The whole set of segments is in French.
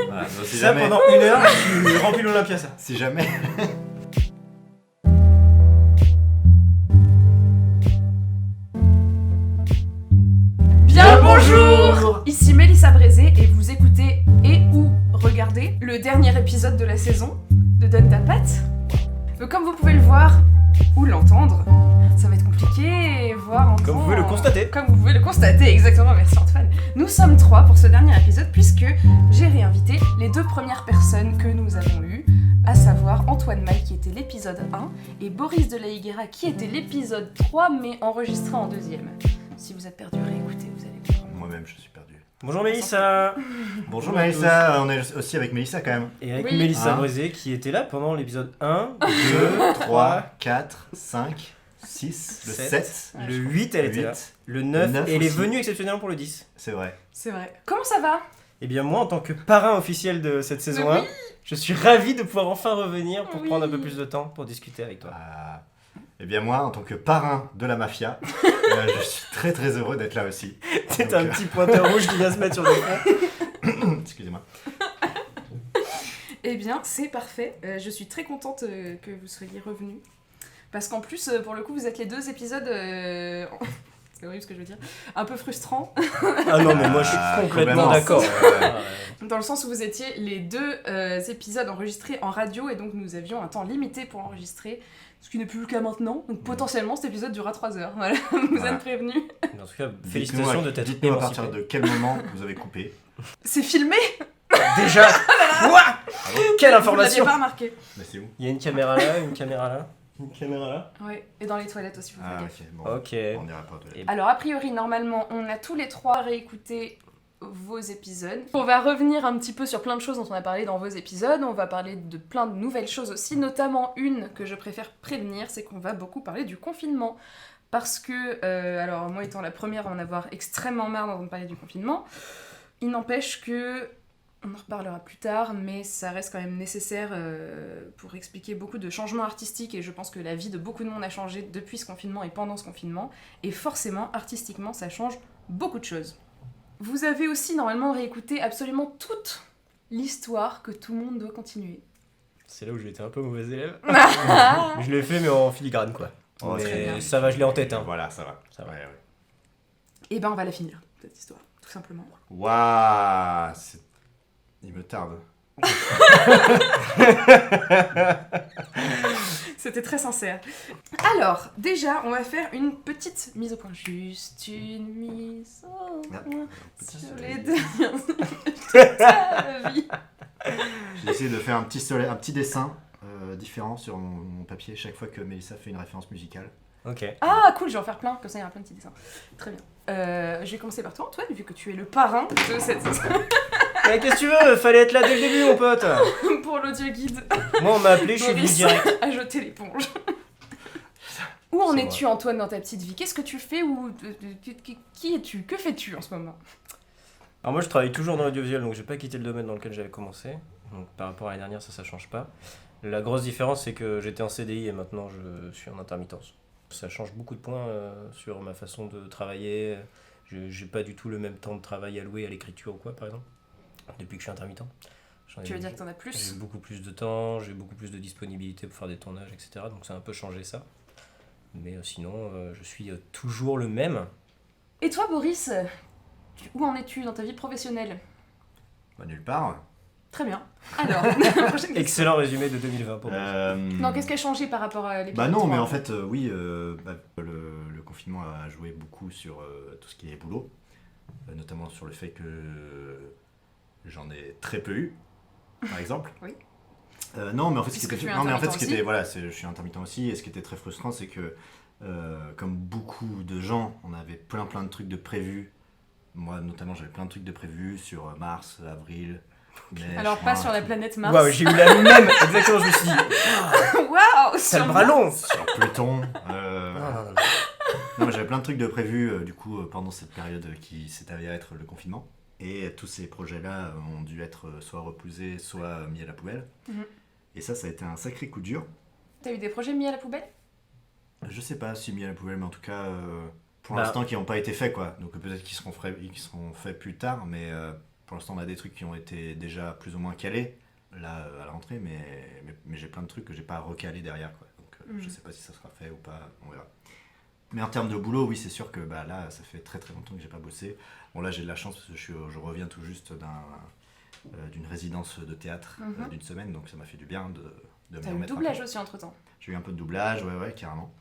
Voilà, donc si Ça, jamais... pendant 1 heure, tu remplis l'Olympia, ça. Si jamais... Bien bonjour. Ici Mélissa Brézé et vous écoutez et ou regardez le dernier épisode de la saison de Donne ta patte. Comme vous pouvez le voir ou l'entendre, ça va être compliqué, voire entendre... Comme vous pouvez le constater. Comme vous pouvez le constater, exactement, merci Antoine. Nous sommes 3 pour ce dernier épisode puisque j'ai réinvité les 2 premières personnes que nous avons eues, à savoir Antoine Maille qui était l'épisode 1 et Boris de la Higuera qui était l'épisode 3 mais enregistré en 2e. Si vous êtes perdu, réécoutez, vous allez comprendre. Moi-même, je suis perdu. Bonjour Mélissa. Bonjour Mélissa, on est aussi avec Mélissa quand même. Et avec Oui. Mélissa Ah. Brézé qui était là pendant l'épisode 1, 2, 3, 4, 5, 6, le 7, le 8 elle était là, le 9, Le 9 et elle est aussi. venue exceptionnellement pour le 10. c'est vrai. C'est vrai. Comment ça va? Et bien moi en tant que parrain officiel de cette saison Mais 1, je suis ravi de pouvoir enfin revenir pour Oui. prendre un peu plus de temps pour discuter avec toi. Eh bien moi, en tant que parrain de la mafia, je suis très très heureux d'être là aussi. C'est Donc, un petit pointeur rouge qui vient se mettre sur l'écran. Excusez-moi. Eh bien, c'est parfait. Je suis très contente que vous soyez revenus. Parce qu'en plus, pour le coup, vous êtes les 2 épisodes... c'est horrible ce que je veux dire. Un peu frustrants. Ah non mais moi je suis complètement complètement. d'accord. Dans le sens où vous étiez les 2 épisodes enregistrés en radio. Et donc, nous avions un temps limité pour enregistrer. Ce qui n'est plus le cas maintenant. Donc, potentiellement, cet épisode durera 3 heures. Voilà, vous Voilà. êtes prévenus. En tout cas, Dites-nous félicitations de t'être Dites-nous à émancipé. partir de quel moment vous avez coupé. C'est filmé. Déjà Quoi Quelle Vous information l'aviez pas remarqué. Mais c'est où? Il y a une caméra là, une caméra là, une caméra là. Ouais. Et dans les toilettes aussi, vous Ah faites gaffe. ok, bon. Ok. On n'ira pas aux toilettes. Alors, a priori, normalement, on a tous les 3 réécouté vos épisodes. On va revenir un petit peu sur plein de choses dont on a parlé dans vos épisodes. On va parler de plein de nouvelles choses aussi, notamment une que je préfère prévenir, c'est qu'on va beaucoup parler du confinement. Parce que, alors moi étant la première à en avoir extrêmement marre d'entendre parler du confinement, il n'empêche que, on en reparlera plus tard, mais ça reste quand même nécessaire pour expliquer beaucoup de changements artistiques et je pense que la vie de beaucoup de monde a changé depuis ce confinement et pendant ce confinement. Et forcément, artistiquement, ça change beaucoup de choses. Vous avez aussi normalement réécouté absolument toute l'histoire que tout le monde doit continuer. C'est là où j'ai été un peu mauvais élève. Je l'ai fait mais en filigrane quoi. Oh, très Mais bien. ça va, je l'ai en tête hein. Voilà, ça va. Ça va. Ouais, ouais. Et ben on va la finir, cette histoire, tout simplement. Waouh, il me tarde. C'était très sincère. Alors, déjà, on va faire une petite mise au point. Juste une mise au point sur les dernières de ta vie. J'ai essayé de faire un petit dessin différent sur mon papier chaque fois que Mélissa fait une référence musicale. Ok. Ah, cool, je vais en faire plein, comme ça il y aura plein de petits dessins. Très bien. Je vais commencer par toi, Antoine, vu que tu es le parrain de cette saison Mais qu'est-ce que tu veux? Fallait être là dès le début mon pote. pour l'audio guide. Moi on m'a appelé, je suis venu Boris direct. a jeté l'éponge. Où en C'est es-tu, Antoine, dans ta petite vie? Qu'est-ce que tu fais ou qui es-tu? Que fais-tu en ce moment? Alors moi je travaille toujours dans l'audiovisuel donc j'ai pas quitté le domaine dans lequel j'avais commencé. Donc par rapport à l'année dernière ça change pas. La grosse différence c'est que j'étais en CDI et maintenant je suis en intermittence. Ça change beaucoup de points sur ma façon de travailler. J'ai pas du tout le même temps de travail alloué à l'écriture ou quoi par exemple. Depuis que je suis intermittent. Tu veux dire que t'en as J'ai plus? beaucoup plus de temps, j'ai beaucoup plus de disponibilité pour faire des tournages, etc. Donc ça a un peu changé ça. Mais sinon, je suis toujours le même. Et toi, Boris, où en es-tu dans ta vie professionnelle? Bah, nulle part. Très bien. Alors, prochaine question. Excellent résumé de 2020 pour moi. Non, qu'est-ce qui a changé par rapport à l'épisode Bah non, 3? mais en fait, oui, le confinement a joué beaucoup sur tout ce qui est boulot, notamment sur le fait que j'en ai très peu eu, par exemple. Oui. Non, mais en fait, ce Puisque qui tu es était, non, mais en fait, ce qui intermittent était, voilà, je suis intermittent aussi, et ce qui était très frustrant, c'est que, comme beaucoup de gens, on avait plein de trucs de prévus. Moi, notamment, j'avais plein de trucs de prévus sur mars, avril. mai, Alors, juin, pas sur la tout. planète Mars. Waouh, j'ai eu la même. Exactement, je me suis dit, Waouh, t'as sur le bras long. Sur Pluton. Non. Non, mais j'avais plein de trucs de prévus du coup pendant cette période qui s'est avérée être le confinement. Et tous ces projets-là ont dû être soit repoussés, soit mis à la poubelle. Mhm. Et ça a été un sacré coup dur. T'as eu des projets mis à la poubelle? Je sais pas si mis à la poubelle, mais en tout cas, pour Bah. l'instant, qui n'ont pas été faits, quoi. Donc peut-être qu'ils seront faits plus tard, mais pour l'instant, on a des trucs qui ont été déjà plus ou moins calés, là, à la rentrée, mais j'ai plein de trucs que j'ai pas recalés derrière, quoi. Donc je sais pas si ça sera fait ou pas, on verra. Mais en termes de boulot, oui, c'est sûr que bah, là, ça fait très très longtemps que j'ai pas bossé. Bon, là, j'ai de la chance parce que je reviens tout juste d'une résidence de théâtre d'une semaine, donc ça m'a fait du bien de me T'as eu le remettre un doublage peu. aussi entre-temps. J'ai eu un peu de doublage, ouais, carrément.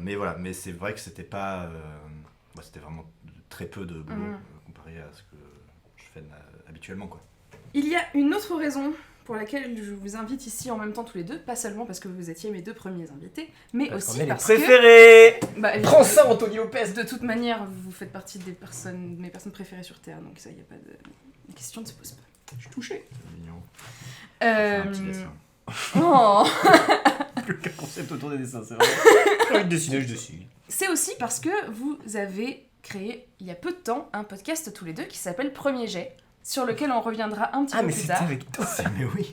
Mais voilà, mais c'est vrai que c'était pas. C'était vraiment très peu de boulot comparé à ce que je fais habituellement, quoi. Il y a une autre raison pour laquelle je vous invite ici en même temps tous les deux, pas seulement parce que vous étiez mes 2 premiers invités, mais Parce qu'on aussi est les parce que... préférés. Bah, Prends ça, Anthony Lopez. de toute manière, vous faites partie de mes personnes préférées sur Terre, donc ça, y a pas de... La question ne se pose pas. Je suis touché. C'est mignon. Je vais faire un petit Euh... dessin. Oh. Plus qu'un concept autour des dessins, c'est vrai. J'ai envie de dessiner, je dessine. C'est aussi parce que vous avez créé, il y a peu de temps, un podcast tous les deux qui s'appelle Premier Jet, sur lequel on reviendra un petit peu plus tard. avec toi. Mais oui.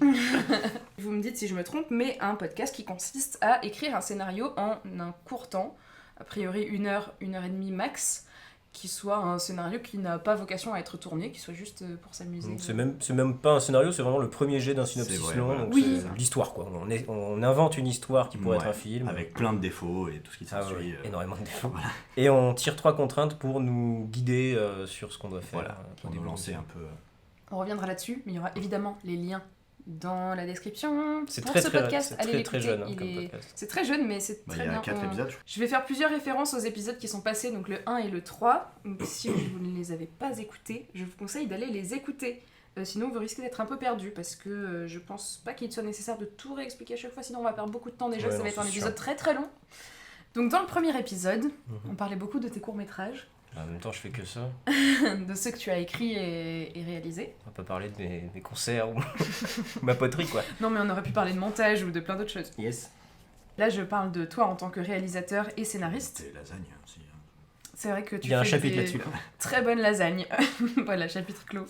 Vous me dites si je me trompe, mais un podcast qui consiste à écrire un scénario en un court temps, a priori 1 heure, 1 heure et demie max, qui soit un scénario qui n'a pas vocation à être tourné, qui soit juste pour s'amuser. C'est même pas un scénario, c'est vraiment le premier jet d'un synopsis C'est vrai, long. voilà. Donc Oui. c'est l'histoire, quoi. On invente une histoire qui pourrait Ouais, être un film. Avec plein de défauts et tout ce qui Ah s'ensuit. ouais, énormément de défauts. Voilà. Et on tire 3 contraintes pour nous guider sur ce qu'on doit faire. Voilà, pour nous lancer un peu. On reviendra là-dessus, mais il y aura évidemment les liens dans la description C'est pour très, ce très, podcast. c'est Allez très, très l'écouter, jeune il comme est- podcast. C'est très jeune, mais c'est Il très y a bien. 4 épisodes, je crois. Je vais faire plusieurs références aux épisodes qui sont passés, donc le 1 et le 3. Donc si vous ne les avez pas écoutés, je vous conseille d'aller les écouter. Sinon, vous risquez d'être un peu perdu parce que je pense pas qu'il soit nécessaire de tout réexpliquer à chaque fois, sinon on va perdre beaucoup de temps déjà, Ouais, ça non, va être un c'est épisode sûr. très très long. Donc dans le premier épisode, on parlait beaucoup de tes courts-métrages, En même temps, je fais que ça. de ceux que tu as écrits et réalisés. On va pas parler de mes concerts ou ma poterie, quoi. Non mais on aurait pu parler de montage ou de plein d'autres choses. Yes. Là, je parle de toi en tant que réalisateur et scénariste. C'est lasagne aussi. Hein. C'est vrai que tu Il y a un fais chapitre des là-dessus. très bonnes lasagnes. Voilà, chapitre clos.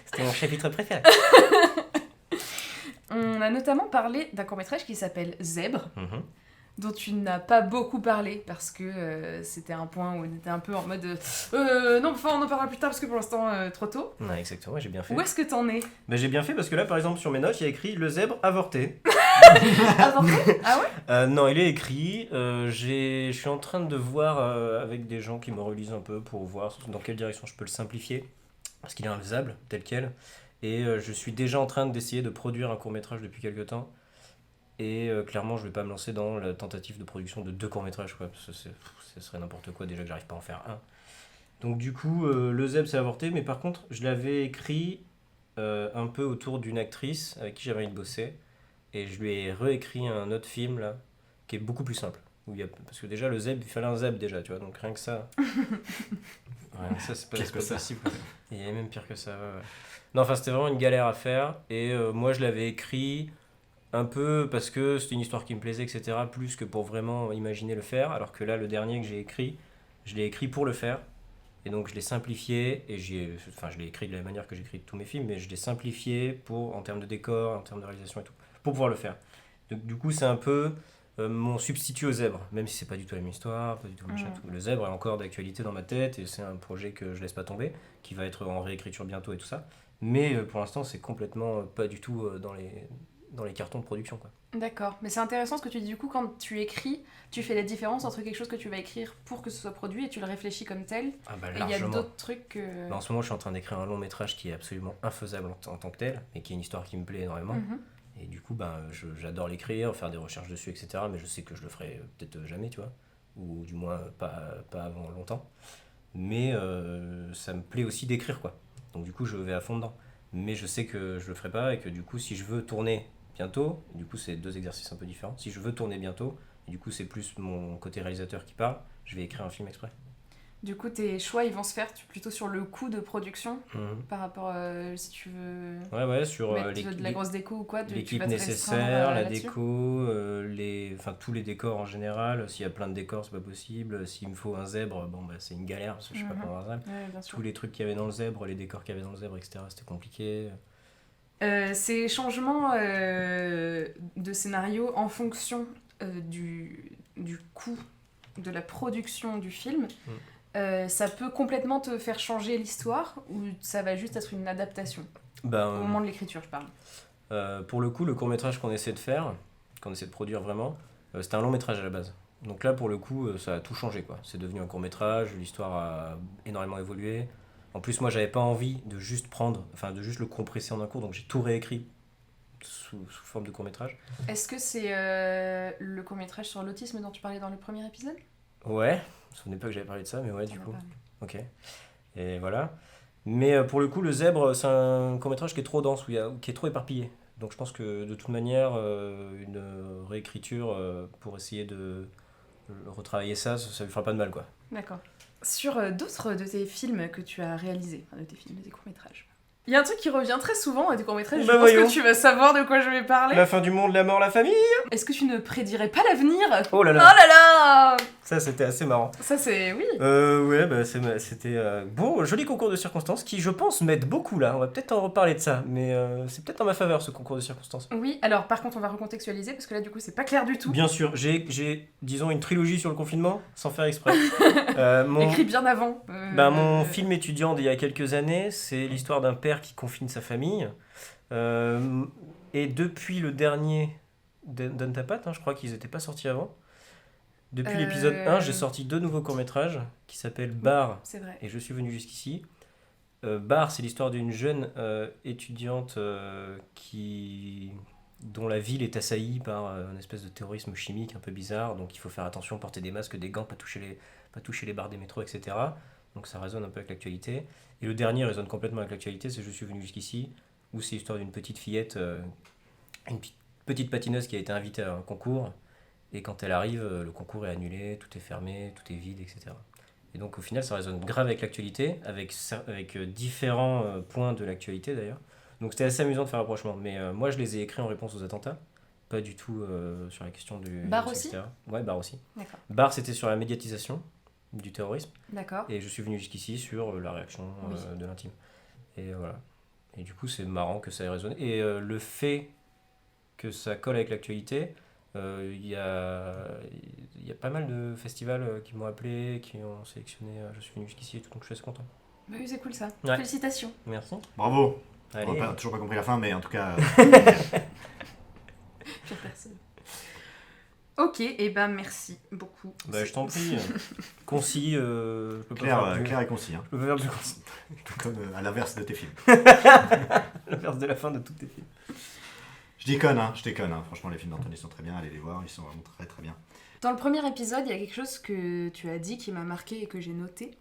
C'était mon chapitre préféré. On a notamment parlé d'un court-métrage qui s'appelle Zèbre, Mhm. dont tu n'as pas beaucoup parlé parce que c'était un point où on était un peu en mode non, enfin on en parlera plus tard parce que pour l'instant trop tôt. Ouais, exactement, j'ai bien fait. Où est-ce que t'en es? Bah, j'ai bien fait parce que là, par exemple, sur mes notes, il y a écrit le zèbre avorté. Avorté? Ah ouais? Non, il est écrit. Je suis en train de voir avec des gens qui me relisent un peu pour voir dans quelle direction je peux le simplifier. Parce qu'il est infaisable, tel quel. Et je suis déjà en train d'essayer de produire un court-métrage depuis quelques temps. Et clairement, je vais pas me lancer dans la tentative de production de 2 courts-métrages, quoi, parce que ce serait n'importe quoi, déjà que j'arrive pas à en faire un. Donc du coup, le zèbre c'est avorté, mais par contre, je l'avais écrit un peu autour d'une actrice avec qui j'avais envie de bosser. Et je lui ai réécrit un autre film, là, qui est beaucoup plus simple. Parce que déjà, le zèbre, il fallait un zèbre déjà, tu vois, donc rien que ça... Rien que ça, c'est pas, Pire c'est que pas ça. possible. Et il y a même pire que ça, ouais. Non, enfin, c'était vraiment une galère à faire. Et moi, je l'avais écrit un peu parce que c'était une histoire qui me plaisait, etc. Plus que pour vraiment imaginer le faire. Alors que là, le dernier que j'ai écrit, je l'ai écrit pour le faire. Et donc, je l'ai simplifié. Et je l'ai écrit de la même manière que j'écris tous mes films, mais je l'ai simplifié en termes de décor, en termes de réalisation et tout, pour pouvoir le faire. Donc, du coup, c'est un peu mon substitut au zèbre, même si c'est pas du tout la même histoire, pas du tout machin, tout. Le zèbre est encore d'actualité dans ma tête et c'est un projet que je laisse pas tomber, qui va être en réécriture bientôt et tout ça. Mais pour l'instant, c'est complètement pas du tout dans les cartons de production, quoi. D'accord, mais c'est intéressant ce que tu dis. Du coup, quand tu écris, tu fais la différence entre quelque chose que tu vas écrire pour que ce soit produit et tu le réfléchis comme tel. Ah bah Et il y a largement. d'autres trucs que... Bah, en ce moment, je suis en train d'écrire un long métrage qui est absolument infaisable en tant que tel, mais qui est une histoire qui me plaît énormément. Mhm. Et du coup, ben, j'adore l'écrire, faire des recherches dessus, etc. Mais je sais que je le ferai peut-être jamais, tu vois. Ou du moins pas avant longtemps. Mais ça me plaît aussi d'écrire, quoi. Donc du coup, je vais à fond dedans. Mais je sais que je le ferai pas et que du coup, si je veux tourner bientôt, du coup, c'est 2 exercices un peu différents. Si je veux tourner bientôt, et du coup, c'est plus mon côté réalisateur qui parle, je vais écrire un film exprès. Du coup, tes choix, ils vont se faire plutôt sur le coût de production par rapport si tu veux Ouais, sur mettre de la grosse déco ou quoi. Tu l'équipe vas te restreindre, nécessaire, la là-dessus. déco, tous les décors en général. S'il y a plein de décors, c'est pas possible. S'il me faut un zèbre, bon, bah, c'est une galère parce que je sais pas Mhm. comment avoir un zèbre. Ouais, bien sûr. Tous les trucs qu'il y avait dans le zèbre, les décors qu'il y avait dans le zèbre, etc., c'était compliqué. Ces changements de scénario en fonction du coût de la production du film, ça peut complètement te faire changer l'histoire ou ça va juste être une adaptation au moment de l'écriture, je parle. Pour le coup, le court-métrage qu'on essaie de produire vraiment, c'était un long-métrage à la base. Donc là, pour le coup, ça a tout changé, quoi. C'est devenu un court-métrage, l'histoire a énormément évolué. En plus, moi, j'avais pas envie de juste le compresser en un cours, donc j'ai tout réécrit sous forme de court-métrage. Est-ce que c'est le court-métrage sur l'autisme dont tu parlais dans le premier épisode ? Ouais, je me souvenais pas que j'avais parlé de ça, mais ouais, du coup. Ok. Et voilà. Mais pour le coup, Le Zèbre, c'est un court-métrage qui est trop dense, qui est trop éparpillé. Donc je pense que de toute manière, une réécriture pour essayer de retravailler ça lui fera pas de mal, quoi. D'accord. Sur d'autres de tes films que tu as réalisés, de tes courts-métrages, il y a un truc qui revient très souvent à tes courts-métrages, je pense que tu vas savoir de quoi je vais parler. La fin du monde, la mort, la famille. Est-ce que tu ne prédirais pas l'avenir ? Oh là là. Oh là là. Ça, c'était assez marrant. Ça, c'est... Oui. Ouais, bah, c'était bon, joli concours de circonstances qui, je pense, m'aide beaucoup, là. On va peut-être en reparler de ça, mais c'est peut-être en ma faveur, ce concours de circonstances. Oui, alors, par contre, on va recontextualiser, parce que là, du coup, c'est pas clair du tout. Bien sûr, j'ai disons, une trilogie sur le confinement, sans faire exprès. Écrit bien avant. Mon film étudiant d'il y a quelques années, c'est l'histoire d'un père qui confine sa famille. Et depuis le dernier Donne ta patte, je crois qu'ils n'étaient pas sortis avant. Depuis l'épisode 1, j'ai sorti 2 nouveaux courts-métrages qui s'appellent Bar et Je suis venu jusqu'ici. Bar, c'est l'histoire d'une jeune étudiante dont la ville est assaillie par une espèce de terrorisme chimique un peu bizarre, donc il faut faire attention, porter des masques, des gants, pas toucher les barres des métros, etc. Donc ça résonne un peu avec l'actualité. Et le dernier résonne complètement avec l'actualité, c'est Je suis venu jusqu'ici, où c'est l'histoire d'une petite fillette, une petite patineuse qui a été invitée à un concours, et quand elle arrive, le concours est annulé, tout est fermé, tout est vide, etc. Et donc au final, ça résonne grave avec l'actualité, avec différents points de l'actualité d'ailleurs. Donc c'était assez amusant de faire rapprochement. Mais moi, je les ai écrits en réponse aux attentats, pas du tout sur la question du... Bar aussi ? Ouais, Bar aussi. D'accord. Bar, c'était sur la médiatisation du terrorisme. D'accord. Et Je suis venu jusqu'ici sur la réaction de l'intime. Et voilà. Et du coup, c'est marrant que ça ait résonné. Et le fait que ça colle avec l'actualité... Il y a pas mal de festivals qui m'ont appelé, qui ont sélectionné Je suis venu jusqu'ici et tout, donc je suis assez content. Bah oui, c'est cool ça. Ouais. Félicitations. Merci. Bravo. Allez. On n'a toujours pas compris la fin, mais en tout cas... Pire personne. Ok, et ben merci beaucoup. Bah, je t'en prie. Concis, je peux pas clair et concis. Hein. Je peux pas faire plus concis. Comme à l'inverse de tes films. L'inverse de la fin de tous tes films. Je déconne. Franchement, les films d'Anthony sont très bien, allez les voir, ils sont vraiment très très bien. Dans le premier épisode, il y a quelque chose que tu as dit qui m'a marqué et que j'ai noté.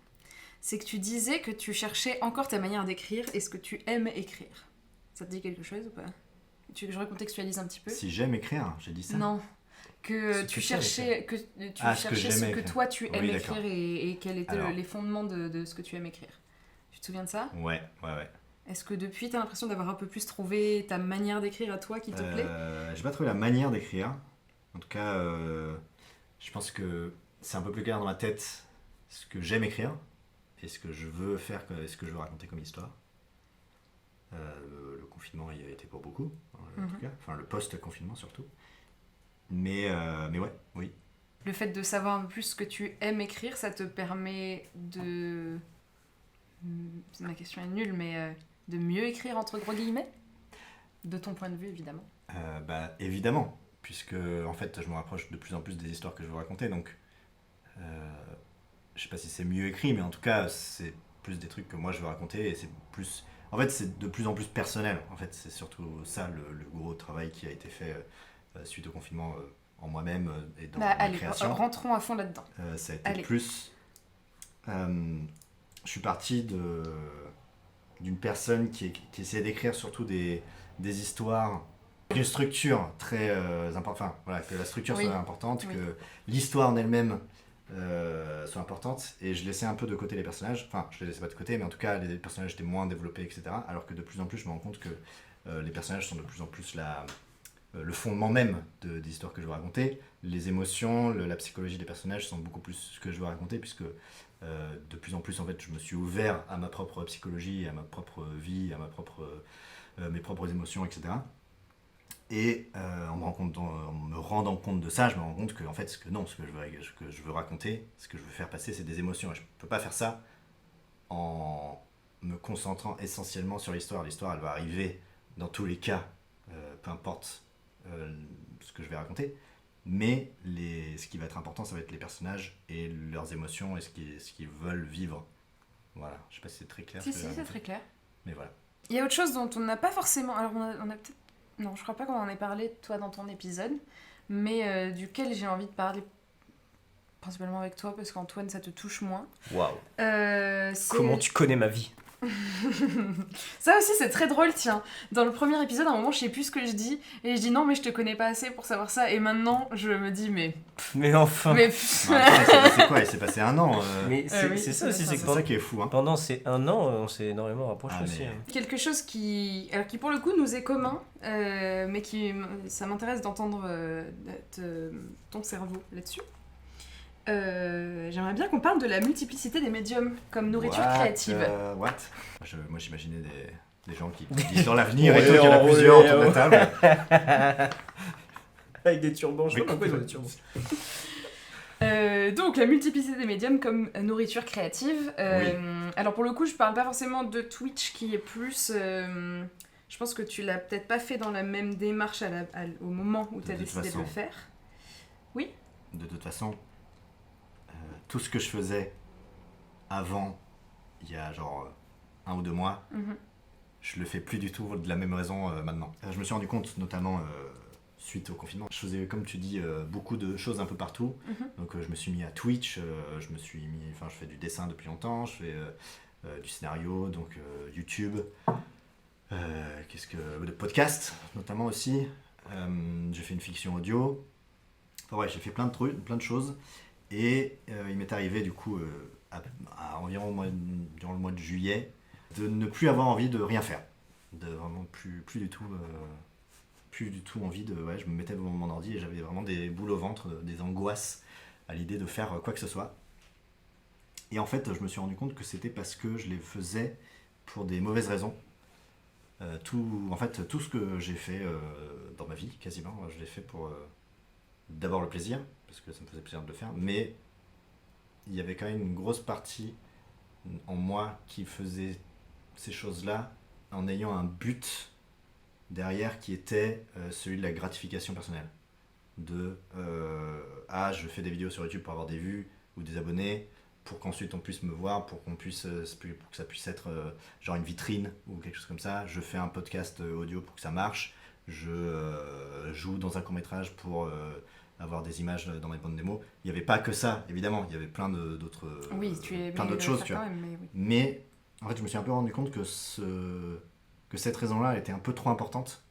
C'est que tu disais que tu cherchais encore ta manière d'écrire et ce que tu aimes écrire. Ça te dit quelque chose ou pas ? Tu veux que je recontextualise un petit peu ? Si j'aime écrire, j'ai dit ça ? Non. Que tu cherchais, ce que toi tu aimes écrire et quels étaient les fondements de ce que tu aimes écrire. Tu te souviens de ça ? Ouais. Est-ce que depuis, tu as l'impression d'avoir un peu plus trouvé ta manière d'écrire à toi qui te plaît ? J'ai pas trouvé la manière d'écrire. En tout cas, je pense que c'est un peu plus clair dans ma tête ce que j'aime écrire et ce que je veux faire, ce que je veux raconter comme histoire. Le confinement y a été pour beaucoup, en tout cas. Enfin, le post-confinement surtout. Mais ouais, oui. Le fait de savoir un peu plus ce que tu aimes écrire, ça te permet de... Ma question est nulle, mais... de mieux écrire entre gros guillemets ? De ton point de vue, évidemment. Évidemment, puisque en fait, je me rapproche de plus en plus des histoires que je veux raconter, donc je sais pas si c'est mieux écrit, mais en tout cas, c'est plus des trucs que moi je veux raconter, et c'est plus... En fait, c'est de plus en plus personnel. En fait, c'est surtout ça, le gros travail qui a été fait suite au confinement en moi-même et dans ma création. Rentrons à fond là-dedans. Ça a été plus... je suis parti d'une personne qui essayait d'écrire surtout des histoires, une structure très importante, que la structure soit importante, que l'histoire en elle-même soit importante, et je laissais un peu de côté les personnages, enfin je les laissais pas de côté, mais en tout cas les personnages étaient moins développés, etc. Alors que de plus en plus je me rends compte que les personnages sont de plus en plus le fondement même des histoires que je veux raconter. Les émotions, la psychologie des personnages sont beaucoup plus ce que je veux raconter, puisque de plus en plus en fait je me suis ouvert à ma propre psychologie, à ma propre vie, à mes propres émotions, etc. Et en me rendant compte de ça, je me rends compte que en fait, ce que je veux raconter, ce que je veux faire passer, c'est des émotions. Et je peux pas faire ça en me concentrant essentiellement sur l'histoire. L'histoire, elle va arriver dans tous les cas, peu importe ce que je vais raconter. Mais ce qui va être important, ça va être les personnages et leurs émotions et ce qu'ils veulent vivre. Voilà, je sais pas si c'est très clair. Si, c'est très clair. Mais voilà. Il y a autre chose dont on n'a pas forcément... Alors, on a peut-être... Non, je crois pas qu'on en ait parlé, toi, dans ton épisode, mais duquel j'ai envie de parler principalement avec toi, parce qu'Antoine, ça te touche moins. Waouh. C'est... Comment tu connais ma vie? Ça aussi, c'est très drôle, tiens. Dans le premier épisode, à un moment, je sais plus ce que je dis, et je dis non, mais je te connais pas assez pour savoir ça, et maintenant, je me dis, mais... Mais enfin. Mais... Il s'est passé quoi? Il s'est passé un an. Mais c'est oui, ça aussi, c'est c'est que C'est ça qui est fou. Hein. pendant ces 1 an, on s'est énormément rapprochés Ah, aussi. mais- Hein. Quelque chose qui pour le coup nous est commun, mais ça m'intéresse d'entendre ton cerveau là-dessus. J'aimerais bien qu'on parle de la multiplicité des médiums comme nourriture créative. What? Moi j'imaginais des gens qui disent dans l'avenir et Ouais, tout, qu'il y en a ouais, plusieurs ouais, autour de la table. Avec des turbans, je sais Mais pas pourquoi ils ont des turbans. Donc la multiplicité des médiums comme nourriture créative. Alors pour le coup, je parle pas forcément de Twitch qui est plus. Je pense que tu l'as peut-être pas fait dans la même démarche au moment où tu as De toute décidé de façon. le faire. De toute façon, tout ce que je faisais avant, il y a genre 1 ou 2 mois, Mhm. je le fais plus du tout de la même raison maintenant. Je me suis rendu compte, notamment suite au confinement, je faisais, comme tu dis, beaucoup de choses un peu partout. Mhm. Donc je me suis mis à Twitch, je fais du dessin depuis longtemps, je fais du scénario, donc YouTube, de podcast notamment aussi. J'ai fait une fiction audio. Enfin, ouais, j'ai fait plein de choses. Et il m'est arrivé du coup à environ durant le mois de juillet de ne plus avoir envie de rien faire, de vraiment plus du tout envie de je me mettais devant mon ordi et j'avais vraiment des boules au ventre, des angoisses à l'idée de faire quoi que ce soit. Et en fait je me suis rendu compte que c'était parce que je les faisais pour des mauvaises raisons. Tout ce que j'ai fait dans ma vie quasiment, je l'ai fait pour d'abord le plaisir, parce que ça me faisait plaisir de le faire, mais il y avait quand même une grosse partie en moi qui faisait ces choses-là en ayant un but derrière qui était celui de la gratification personnelle. Je fais des vidéos sur YouTube pour avoir des vues ou des abonnés, pour qu'ensuite on puisse me voir, pour que ça puisse être genre une vitrine ou quelque chose comme ça. Je fais un podcast audio pour que ça marche. Je joue dans un court-métrage pour avoir des images dans mes bandes démos. Il n'y avait pas que ça, évidemment, il y avait plein d'autres choses, tu vois. Même, mais oui. Mais en fait, je me suis un peu rendu compte que cette raison-là elle était un peu trop importante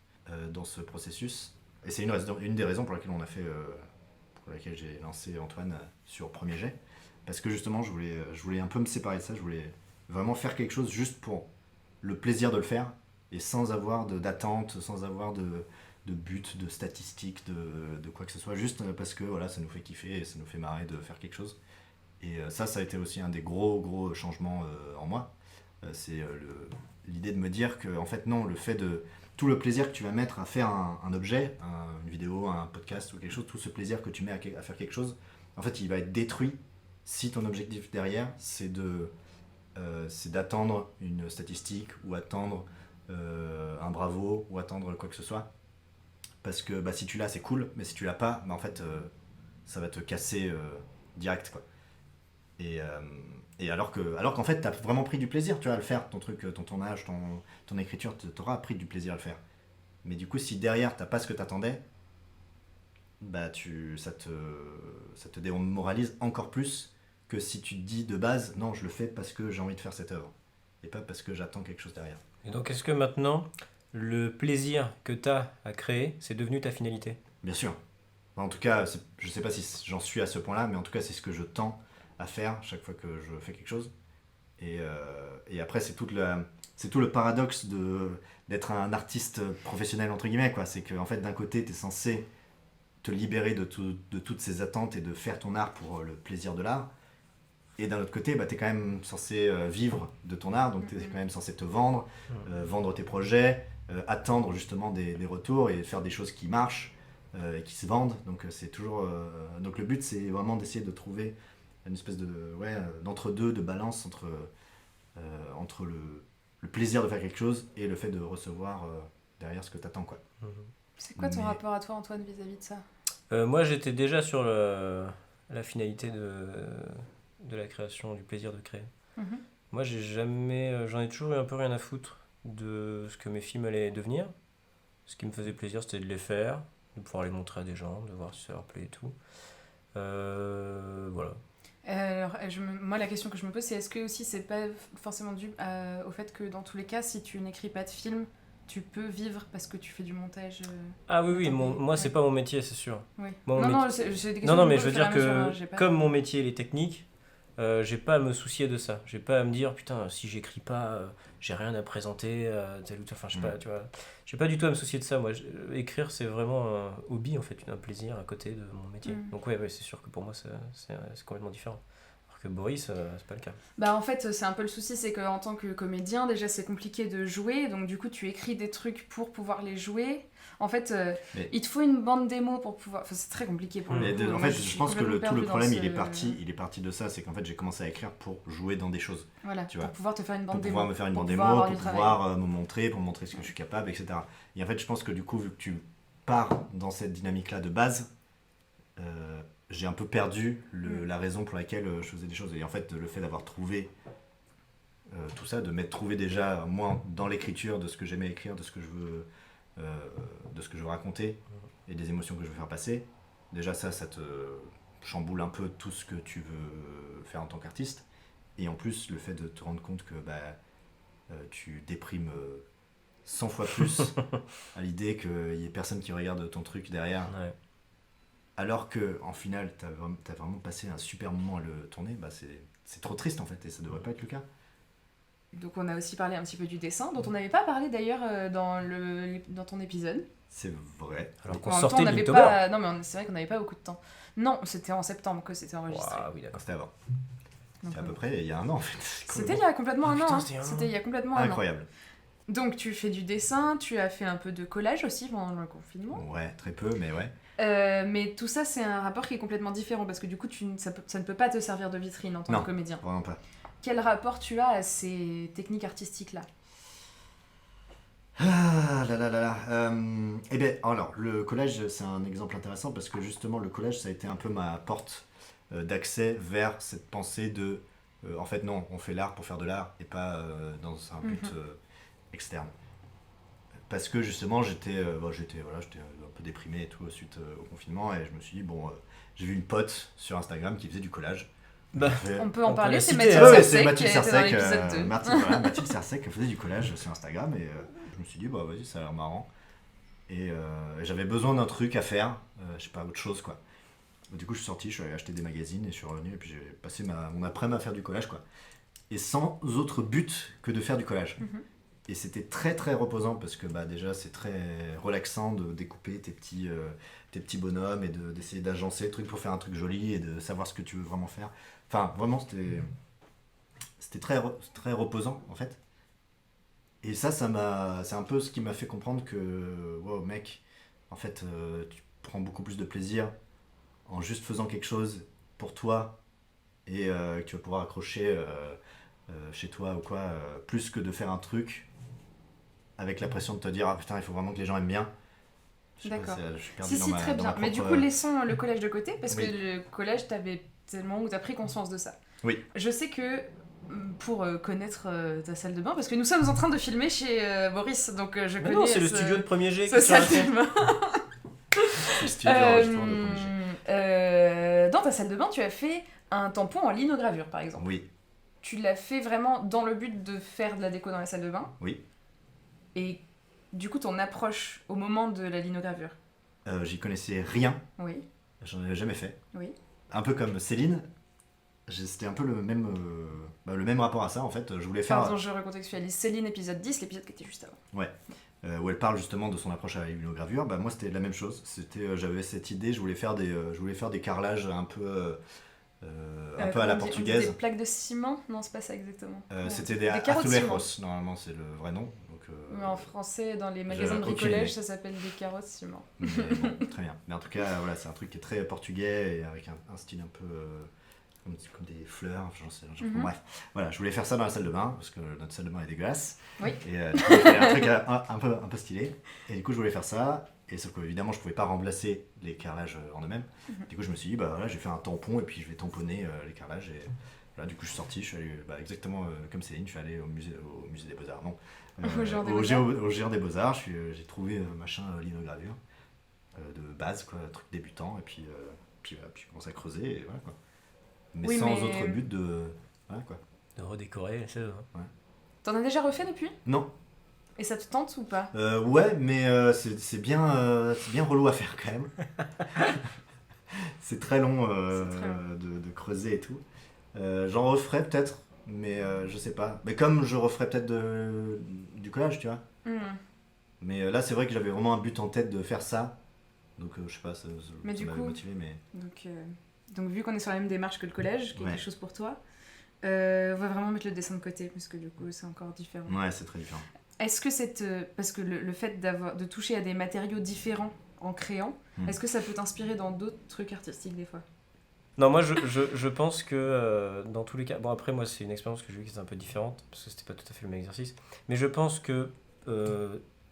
dans ce processus. Et c'est une des raisons pour laquelle pour laquelle j'ai lancé Antoine sur Premier Jet. Parce que justement, je voulais un peu me séparer de ça. Je voulais vraiment faire quelque chose juste pour le plaisir de le faire et sans avoir d'attente, sans avoir de but, de statistiques, de quoi que ce soit, juste parce que voilà, ça nous fait kiffer et ça nous fait marrer de faire quelque chose. Et ça a été aussi un des gros changements en moi. C'est l'idée de me dire que en fait non, le fait de tout le plaisir que tu vas mettre à faire un objet, une vidéo, un podcast ou quelque chose, tout ce plaisir que tu mets à faire quelque chose, en fait il va être détruit si ton objectif derrière c'est d'attendre une statistique ou attendre un bravo ou attendre quoi que ce soit. Parce que si tu l'as c'est cool, mais si tu l'as pas, en fait ça va te casser direct quoi. Et alors qu'en fait t'as vraiment pris du plaisir, tu vois, à le faire, ton truc, ton tournage, ton écriture, t'auras pris du plaisir à le faire. Mais du coup si derrière t'as pas ce que t'attendais, ça te démoralise encore plus que si tu te dis de base non je le fais parce que j'ai envie de faire cette œuvre et pas parce que j'attends quelque chose derrière. Et donc, est-ce que maintenant, le plaisir que tu as à créer, c'est devenu ta finalité? Bien sûr. En tout cas, je sais pas si j'en suis à ce point-là, mais en tout cas, c'est ce que je tends à faire chaque fois que je fais quelque chose. Et après, c'est tout le paradoxe d'être un artiste professionnel, entre guillemets, quoi. C'est qu'en fait, d'un côté, tu es censé te libérer de toutes ces attentes et de faire ton art pour le plaisir de l'art. Et d'un autre côté, tu es quand même censé vivre de ton art, donc tu es quand même censé te vendre, vendre tes projets, attendre justement des retours et faire des choses qui marchent et qui se vendent. Donc c'est toujours donc le but c'est vraiment d'essayer de trouver une espèce d'entre-deux, de balance entre le plaisir de faire quelque chose et le fait de recevoir derrière ce que tu attends, quoi. C'est quoi ton rapport à toi, Antoine, vis-à-vis de ça ? Moi, j'étais déjà sur la finalité de la création, du plaisir de créer. Moi, j'en ai toujours eu un peu rien à foutre de ce que mes films allaient devenir. Ce qui me faisait plaisir, c'était de les faire, de pouvoir les montrer à des gens, de voir si ça leur plaît et tout. Voilà. Alors, moi, la question que je me pose, c'est est-ce que aussi c'est pas forcément dû au fait que dans tous les cas, si tu n'écris pas de film, tu peux vivre parce que tu fais du montage Ah oui, moi, c'est pas mon métier, c'est sûr. Oui. Mon Non, métier- j'ai des questions Non, que mais je je me veux pose au dire fur et à mesure, que j'ai pas- comme mon métier il est technique, j'ai pas à me soucier de ça. J'ai pas à me dire putain si j'écris pas, j'ai rien à présenter, tel ou tel. Enfin je sais pas, tu vois. J'ai pas du tout à me soucier de ça. Moi, écrire c'est vraiment un hobby en fait, un plaisir à côté de mon métier. Donc ouais, c'est sûr que pour moi c'est complètement différent. Alors que Boris, c'est pas le cas. Bah en fait, c'est un peu le souci, c'est qu'en tant que comédien, déjà c'est compliqué de jouer, donc du coup tu écris des trucs pour pouvoir les jouer. En fait, il te faut une bande démo pour pouvoir... Enfin, c'est très compliqué pour le coup. En Moi, fait, je suis pense que tout complètement le perdue problème, dans il est parti de ça. C'est qu'en fait, j'ai commencé à écrire pour jouer dans des choses. Voilà, tu pour vois. pouvoir te faire une bande Pour démo. pouvoir me faire une bande pouvoir démo, avoir pour du travail. pouvoir me montrer, pour montrer ce que je suis capable, etc. Et en fait, je pense que du coup, vu que tu pars dans cette dynamique-là de base, j'ai un peu perdu la raison pour laquelle je faisais des choses. Et en fait, le fait d'avoir trouvé tout ça, de m'être trouvé déjà, moi, dans l'écriture de ce que j'aimais écrire, de ce que je veux raconter et des émotions que je veux faire passer, déjà ça te chamboule un peu tout ce que tu veux faire en tant qu'artiste. Et en plus, le fait de te rendre compte que tu déprimes 100 fois plus à l'idée qu'il y ait personne qui regarde ton truc derrière. Ouais. Alors que en final, t'as vraiment passé un super moment à le tourner, c'est trop triste en fait, et ça devrait pas être le cas. Donc on a aussi parlé un petit peu du dessin, dont on n'avait pas parlé d'ailleurs dans ton épisode. C'est vrai. Alors En qu'on même temps, sortait on de n'avait l'Inktober. pas... Non mais c'est vrai qu'on n'avait pas beaucoup de temps. Non, c'était en septembre que c'était enregistré. Ouah, oui, d'accord. C'était avant. Donc, C'est à peu près il y a un an en fait. C'était il y a complètement un an. putain, hein. c'était un an. C'était il y a complètement un an. Incroyable. Donc tu fais du dessin, tu as fait un peu de collage aussi pendant le confinement. Ouais, très peu, mais ouais. Mais tout ça, c'est un rapport qui est complètement différent parce que du coup, ça ne peut pas te servir de vitrine en tant Non. que comédien. Vraiment pas. Quel rapport tu as à ces techniques artistiques-là ? Ah là là là là. Eh bien, alors, le collage, c'est un exemple intéressant parce que justement, le collage, ça a été un peu ma porte d'accès vers cette pensée de en fait, non, on fait l'art pour faire de l'art et pas dans un but externe. Parce que justement, j'étais un peu déprimé et tout suite au confinement et je me suis dit, j'ai vu une pote sur Instagram qui faisait du collage. Bah, On peut en On parler, peut c'est la citer, Mathilde hein. Sersec Mathilde qui était dans Sersec, l'épisode 2. Mathilde Sersec qui faisait du collage sur Instagram et je me suis dit vas-y ça a l'air marrant et j'avais besoin d'un truc à faire, je sais pas, autre chose quoi. Du coup je suis sorti, je suis allé acheter des magazines et je suis revenu et puis j'ai passé mon après-midi à faire du collage quoi. Et sans autre but que de faire du collage. Et c'était très très reposant parce que déjà c'est très relaxant de découper tes petits bonhommes et d'essayer d'agencer le truc pour faire un truc joli et de savoir ce que tu veux vraiment faire. Enfin vraiment c'était très très reposant en fait. Et c'est un peu ce qui m'a fait comprendre que wow mec, en fait tu prends beaucoup plus de plaisir en juste faisant quelque chose pour toi et que tu vas pouvoir accrocher chez toi ou quoi, plus que de faire un truc avec la pression de te dire ah putain il faut vraiment que les gens aiment bien. Je sais pas, D'accord. je suis perdu Si, dans si, ma- très dans bien. ma Mais du propre- coup, laissons le collège de côté, parce Oui. que le collège, t'avais tellement où t'as pris conscience de ça. Oui. Je sais que, pour connaître ta salle de bain, parce que nous sommes en train de filmer chez Boris, donc je mais connais non, c'est le studio de Premier G ce qui salle s'arrête. de bain. Le studio d'enregistrement de Premier Jet. Dans ta salle de bain, tu as fait un tampon en linogravure, par exemple. Oui, Tu l'as fait vraiment dans le but de faire de la déco dans la salle de bain. oui. Et du coup, ton approche au moment de la linogravure. J'y connaissais rien, Oui, j'en avais jamais fait. oui. Un peu comme Céline, c'était un peu le même rapport à ça en fait. Je voulais faire Pardon, je recontextualise. Céline, épisode 10, l'épisode qui était juste avant. où elle parle justement de son approche à la linogravure. Moi c'était la même chose. J'avais cette idée, je voulais faire des carrelages un peu à la Comment on dit portugaise. Des plaques de ciment? Non, c'est pas ça exactement. C'était Des des carreaux de ciment. azulejos, normalement c'est le vrai nom. Donc Mais en français, dans les magasins de aucune bricolage, idée. ça s'appelle des carrosses ciment. Mais bon, très bien. Mais en tout cas, voilà, c'est un truc qui est très portugais et avec un style un peu comme des fleurs, j'en sais. Mhm. Bref, voilà, je voulais faire ça dans la salle de bain parce que notre salle de bain est dégueulasse. Oui. Et du coup, je voulais un truc un peu stylé. Et du coup, je voulais faire ça. Et sauf qu'évidemment, je pouvais pas remplacer les carrelages en eux-mêmes. Mhm. Du coup, je me suis dit, bah voilà, j'ai fait un tampon et puis je vais tamponner les carrelages. Et voilà, du coup, je suis sorti, je suis allé exactement comme Céline, je suis allé au musée des Beaux-Arts. Non, Au Géant des au Beaux-Arts. au Géant des Beaux-Arts, j'ai trouvé machin linogravure de base, quoi, un truc débutant. Et puis voilà, puis je commence à creuser et voilà quoi. Mais Oui, sans mais- autre but de. Voilà quoi. De redécorer, c'est ça. T'en as déjà refait depuis? Non, Et ça te tente ou pas? ouais, mais c'est bien relou à faire quand même. C'est très long, C'est très long. de creuser et tout. J'en referai peut-être, mais je sais pas. Mais comme je referai peut-être du collage, tu vois. Hmm. Mais là, c'est vrai que j'avais vraiment un but en tête de faire ça. Donc je sais pas, ça Mais du m'avait coup- motivé, mais. Donc vu qu'on est sur la même démarche que le collège, qui est Ouais. quelque chose pour toi, on va vraiment mettre le dessin de côté, parce que du coup c'est encore différent. Ouais, c'est très différent. Est-ce que parce que le fait de toucher à des matériaux différents en créant, est-ce que ça peut t'inspirer dans d'autres trucs artistiques des fois? Non, moi je pense que dans tous les cas, bon après moi c'est une expérience que j'ai eue qui était un peu différente, parce que c'était pas tout à fait le même exercice, mais je pense que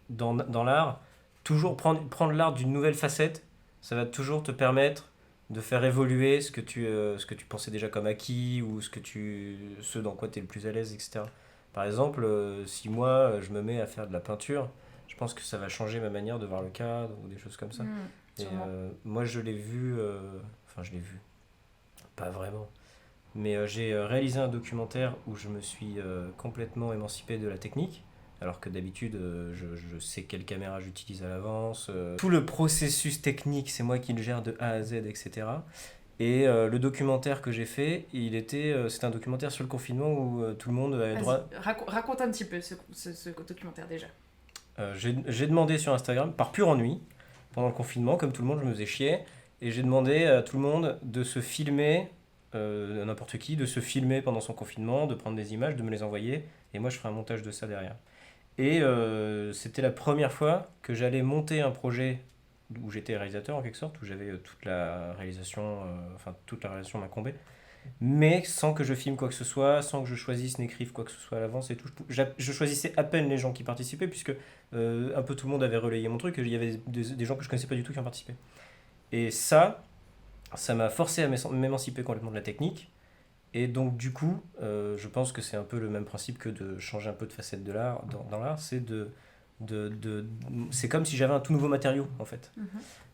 dans l'art, toujours prendre l'art d'une nouvelle facette, ça va toujours te permettre de faire évoluer ce que tu pensais déjà comme acquis, ou ce dans quoi tu es le plus à l'aise, etc. Par exemple, si moi je me mets à faire de la peinture, je pense que ça va changer ma manière de voir le cadre, ou des choses comme ça. Et Sûrement. moi je l'ai vu, je l'ai vu, pas vraiment, mais j'ai réalisé un documentaire où je me suis complètement émancipé de la technique, alors que d'habitude je sais quelle caméra j'utilise à l'avance, tout le processus technique c'est moi qui le gère de A à Z, etc. Et le documentaire que j'ai fait, c'était un documentaire sur le confinement où tout le monde avait droit. Vas-y, raconte un petit peu ce documentaire déjà. J'ai demandé sur Instagram, par pur ennui, pendant le confinement, comme tout le monde, je me faisais chier, et j'ai demandé à tout le monde de se filmer, n'importe qui, de se filmer pendant son confinement, de prendre des images, de me les envoyer, et moi je ferai un montage de ça derrière. Et c'était la première fois que j'allais monter un projet où j'étais réalisateur en quelque sorte, où j'avais toute la réalisation m'incombait, mais sans que je filme quoi que ce soit, sans que je choisisse, n'écrive quoi que ce soit à l'avance et tout. Je choisissais à peine les gens qui participaient, puisque un peu tout le monde avait relayé mon truc, et il y avait des gens que je connaissais pas du tout qui ont participé. Et ça m'a forcé à m'émanciper complètement de la technique. Et donc du coup, je pense que c'est un peu le même principe que de changer un peu de facette de l'art, dans l'art, c'est c'est comme si j'avais un tout nouveau matériau en fait,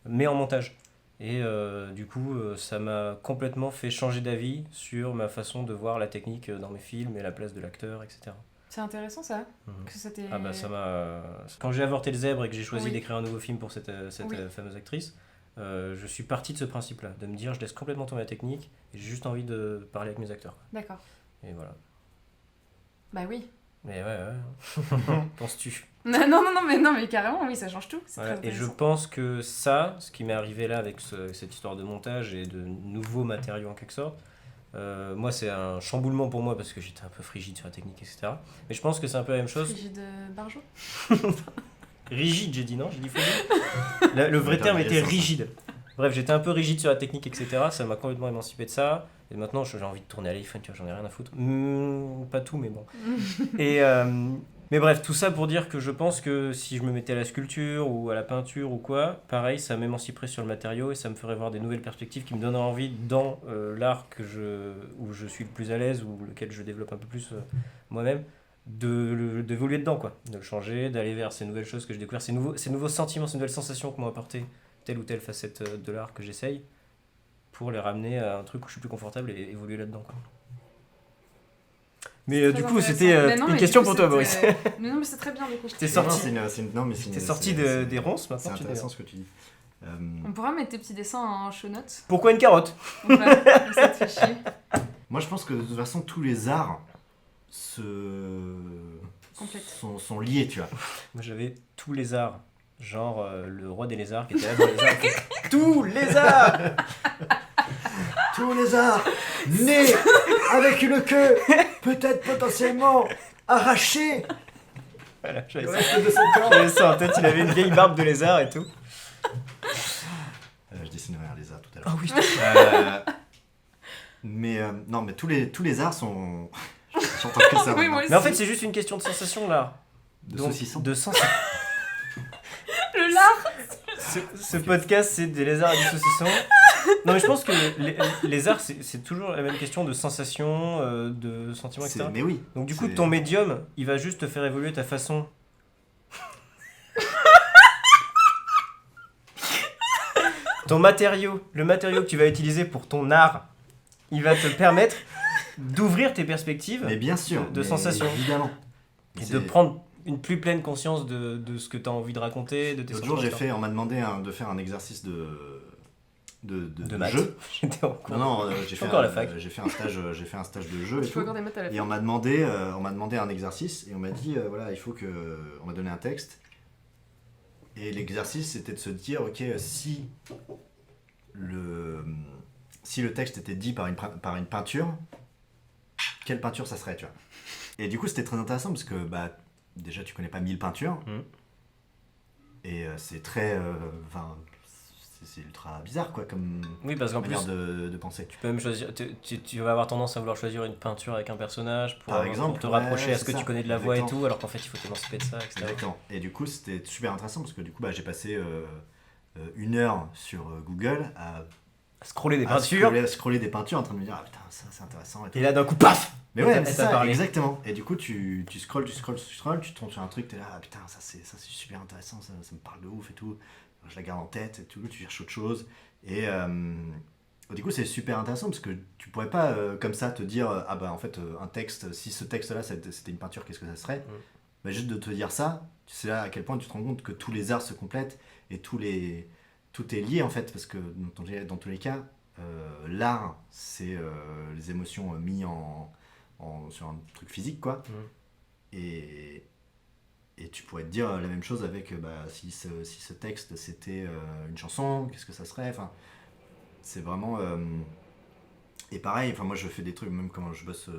mais en montage. Et du coup, ça m'a complètement fait changer d'avis sur ma façon de voir la technique dans mes films et la place de l'acteur, etc. C'est intéressant ça. Mhm. Que ça t'ait- Ah bah ça m'a... Quand j'ai avorté le zèbre et que j'ai choisi Oui. d'écrire un nouveau film pour cette Oui. fameuse actrice, je suis parti de ce principe-là, de me dire je laisse complètement tomber la technique et j'ai juste envie de parler avec mes acteurs. D'accord. Et voilà. Bah oui. Mais ouais. Penses-tu? Non, mais carrément, oui, ça change tout. C'est Voilà. très Et je intéressant. pense que ça, ce qui m'est arrivé là avec cette histoire de montage et de nouveaux matériaux en quelque sorte, moi c'est un chamboulement pour moi parce que j'étais un peu frigide sur la technique, etc. Mais je pense que c'est un peu la même chose. Frigide Barjot. Rigide, j'ai dit non, j'ai dit frigide. Le vrai Attends, terme mais était ça, ça. rigide. Bref, j'étais un peu rigide sur la technique, etc. Ça m'a complètement émancipé de ça. Et maintenant, j'ai envie de tourner à l'iPhone, tu vois, j'en ai rien à foutre. Pas tout, mais bon. Et, mais bref, tout ça pour dire que je pense que si je me mettais à la sculpture ou à la peinture ou quoi, pareil, ça m'émanciperait sur le matériau et ça me ferait voir des nouvelles perspectives qui me donneraient envie dans l'art où je suis le plus à l'aise ou lequel je développe un peu plus moi-même, d'évoluer dedans, quoi. De le changer, d'aller vers ces nouvelles choses que j'ai découvertes, ces nouveaux sentiments, ces nouvelles sensations que m'ont apporté telle ou telle facette de l'art que j'essaye pour les ramener à un truc où je suis plus confortable et évoluer là-dedans, quoi. Mais Très du coup, intéressant. c'était Mais non, une mais question du coup, pour toi, Boris. Mais non, mais c'est très bien du coup. T'es sorti. Non, mais T'es sorti des ronces, C'est maintenant tu intéressant ce que tu dis. On pourra mettre tes petits dessins en show notes. Pourquoi une carotte? Voilà, comme ça te fait chier. Moi, je pense que de toute façon, tous les arts Complète. sont liés, tu vois. Moi j'avais tous les arts, genre le roi des lézards qui était là dans les arts. Tous les arts. Tous les arts nés avec une queue peut-être potentiellement arrachée. Voilà, j'avais Le ça. reste de son corps. J'avais ça en tête, il avait une vieille barbe de lézard et tout. Je dessinerai un lézard tout à Ah l'heure. oui, Non, mais tous les arts sont. J'entends que ça. Oui, maintenant. moi aussi. mais en fait, c'est juste une question de sensation là. De Donc, saucisson. de sensation. Le lard. Ce podcast, c'est des lézards et du saucisson. Non, mais je pense que les arts, c'est toujours la même question de sensation, de sentiments, etc. Mais oui. Donc, du coup, c'est- ton médium, il va juste te faire évoluer ta façon. Ton matériau, le matériau que tu vas utiliser pour ton art, il va te permettre d'ouvrir tes perspectives Mais bien sûr. de mais sensations. Évidemment. et C'est- de prendre une plus pleine conscience de ce que tu as envie de raconter, de tes L'autre jour, sentiments. on m'a demandé de faire un exercice de maths. jeu. J'étais en cours. Non, j'ai fait Encore la fac. j'ai fait un stage de jeu et Il faut tout. encore des maths à la Et fin. on m'a demandé un exercice et on m'a dit voilà, il faut que on m'a donné un texte. Et l'exercice c'était de se dire OK, si le texte était dit par une peinture, quelle peinture ça serait, tu vois. Et du coup, c'était très intéressant parce que bah déjà tu connais pas 1000 peintures. Mhm. Et c'est très c'est ultra bizarre quoi comme Oui, parce qu'en plus, manière de penser. tu peux même choisir. Tu vas avoir tendance à vouloir choisir une peinture avec un personnage pour, Par exemple, pour te ouais, rapprocher à ce que c'est tu ça. connais de la voix et Exactement. tout, alors qu'en fait, il faut t'émanciper de ça, etc. Exactement. Et du coup, c'était super intéressant parce que du coup, bah, j'ai passé 1 heure sur Google à Scroller des peintures. scroller des peintures en train de me dire ah putain, ça c'est intéressant. Et tout. Et là, d'un coup, paf. Mais et ouais, t'as- mais et c'est t'as ça, parlé. exactement. Et du coup, tu scrolles, tu tombes sur un truc, t'es là, ah putain, ça c'est super intéressant, ça me parle de ouf et tout. Je la garde en tête et tout, tu cherches autre chose. Et du coup, c'est super intéressant parce que tu pourrais pas comme ça te dire ah bah en fait, un texte, si ce texte-là c'était une peinture, qu'est-ce que ça serait bah, juste de te dire ça, tu sais là à quel point tu te rends compte que tous les arts se complètent et tout est lié en fait parce que dans tous les cas, l'art c'est les émotions mises sur un truc physique quoi. Et tu pourrais te dire la même chose avec bah, si ce texte c'était une chanson, qu'est-ce que ça serait, enfin c'est vraiment et pareil, enfin moi je fais des trucs même quand je bosse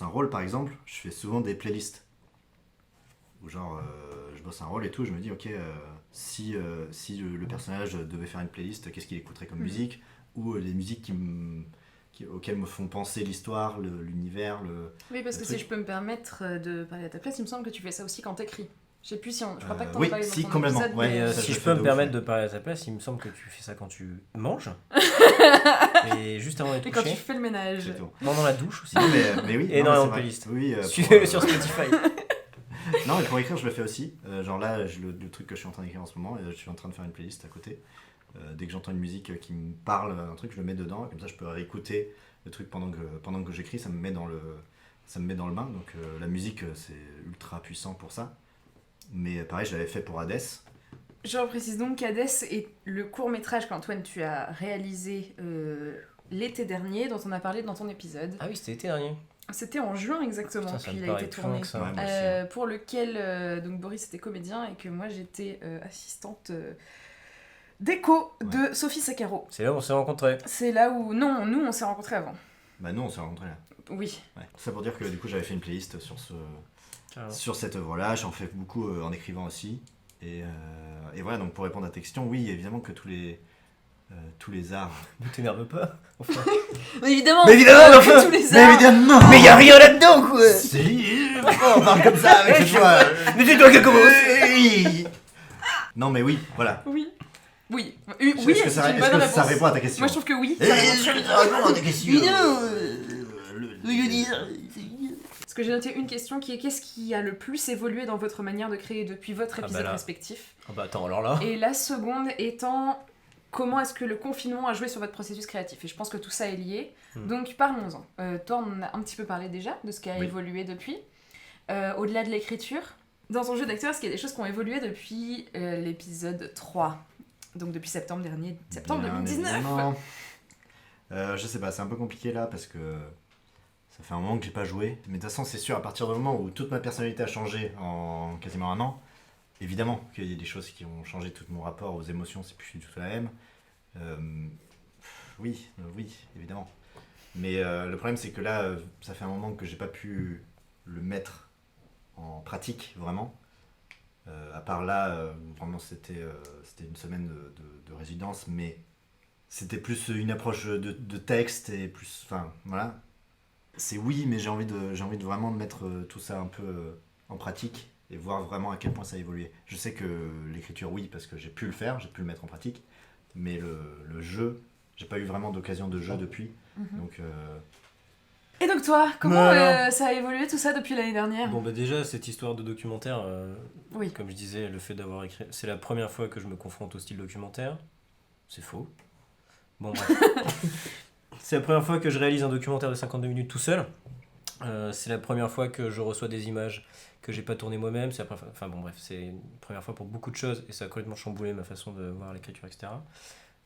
un rôle par exemple, je fais souvent des playlists où genre je bosse un rôle et tout, je me dis ok si le personnage devait faire une playlist, qu'est-ce qu'il écouterait comme musique, ou les musiques auxquelles me font penser l'histoire, l'univers, Oui, parce le que truc. si je peux me permettre de parler à ta place, il me semble que tu fais ça aussi quand t'écris. Je sais plus si je crois pas que t'en oui, as parlé si, dans ton complètement, épisode, ouais. mais, Et ça, si je je fais peux de me ouf, permettre ouais. de parler à ta place, il me semble que tu fais ça quand tu manges. Et juste avant de te et quand tu coucher. fais le ménage. Exactement. Pendant la douche aussi. Non, mais oui, Et non, dans mais la c'est vrai. playlist. Oui, Suivez-le sur Spotify. Non, mais pour écrire, je le fais aussi. Genre là, le truc que je suis en train d'écrire en ce moment, je suis en train de faire une playlist à côté. Dès que j'entends une musique qui me parle, un truc, je le mets dedans. Comme ça, je peux réécouter le truc pendant que j'écris. Ça me met dans le bain. Donc la musique, c'est ultra puissant pour ça. Mais pareil, je l'avais fait pour Hades. Je reprécise donc qu'Hades est le court-métrage qu'Antoine tu as réalisé l'été dernier, dont on a parlé dans ton épisode. Ah oui, c'était l'été dernier. C'était en juin exactement Putain, ça qu'il me a paraît été plus loin tourné. que ça. Ouais, moi aussi. Pour lequel donc Boris était comédien et que moi j'étais assistante d'écho de Sophie Saccaro. C'est là où on s'est rencontrés. C'est là où... Non, nous on s'est rencontrés avant. Bah non, on s'est rencontrés là. Oui. Ouais. Tout ça pour dire que du coup, j'avais fait une playlist Carrément. sur cette œuvre-là. J'en fais beaucoup en écrivant aussi. Et voilà, donc pour répondre à ta question, oui, évidemment que tous les arts. Ne t'énerve pas. Enfin. Mais évidemment, Mais évidemment, on fait tous les arts. évidemment Mais y a rien là-dedans, quoi. Si, pourquoi on parle comme ça avec cette voix Mais c'est toi qui commence. Oui. Non mais oui, voilà. Oui. Oui. Est-ce Oui, que c'est ça, une est-ce bonne que ça réponse. répond à ta question? Moi je trouve que oui. Eh, ça répond très bien. ça répond à ta question. Parce que j'ai noté une question qui est qu'est-ce qui a le plus évolué dans votre manière de créer depuis votre Ah bah épisode là. respectif? Ah bah attends, alors là. Et la seconde étant comment est-ce que le confinement a joué sur votre processus créatif? Et je pense que tout ça est lié. Donc parlons-en. Toi, on en a un petit peu parlé déjà de ce qui a Oui. évolué depuis. Au-delà de l'écriture, dans ton jeu d'acteur, est-ce qu'il y a des choses qui ont évolué depuis l'épisode 3? Donc depuis septembre dernier, septembre Bien 2019. évidemment. Je sais pas, c'est un peu compliqué là parce que ça fait un moment que j'ai pas joué. Mais de toute façon, c'est sûr, à partir du moment où toute ma personnalité a changé en quasiment un an, évidemment qu'il y a des choses qui ont changé, tout mon rapport aux émotions, c'est plus du tout la même. Oui, évidemment. Mais le problème, c'est que là, ça fait un moment que j'ai pas pu le mettre en pratique, vraiment. À part là, vraiment c'était une semaine de résidence, mais c'était plus une approche de texte et plus, enfin voilà. C'est oui, mais j'ai envie de vraiment mettre tout ça un peu en pratique et voir vraiment à quel point ça a évolué. Je sais que l'écriture, oui, parce que j'ai pu le faire, j'ai pu le mettre en pratique, mais le jeu, j'ai pas eu vraiment d'occasion de jeu depuis. Donc, Et donc toi, comment Alors. ça a évolué tout ça depuis l'année dernière? Bon, bah déjà, cette histoire de documentaire, Oui. comme je disais, le fait d'avoir écrit. C'est la première fois que je me confronte au style documentaire. C'est faux. Bon, bref. C'est la première fois que je réalise un documentaire de 52 minutes tout seul. C'est la première fois que je reçois des images que j'ai pas tournées moi-même. C'est la première fois... Enfin bon, bref, c'est une première fois pour beaucoup de choses et ça a complètement chamboulé ma façon de voir l'écriture, etc.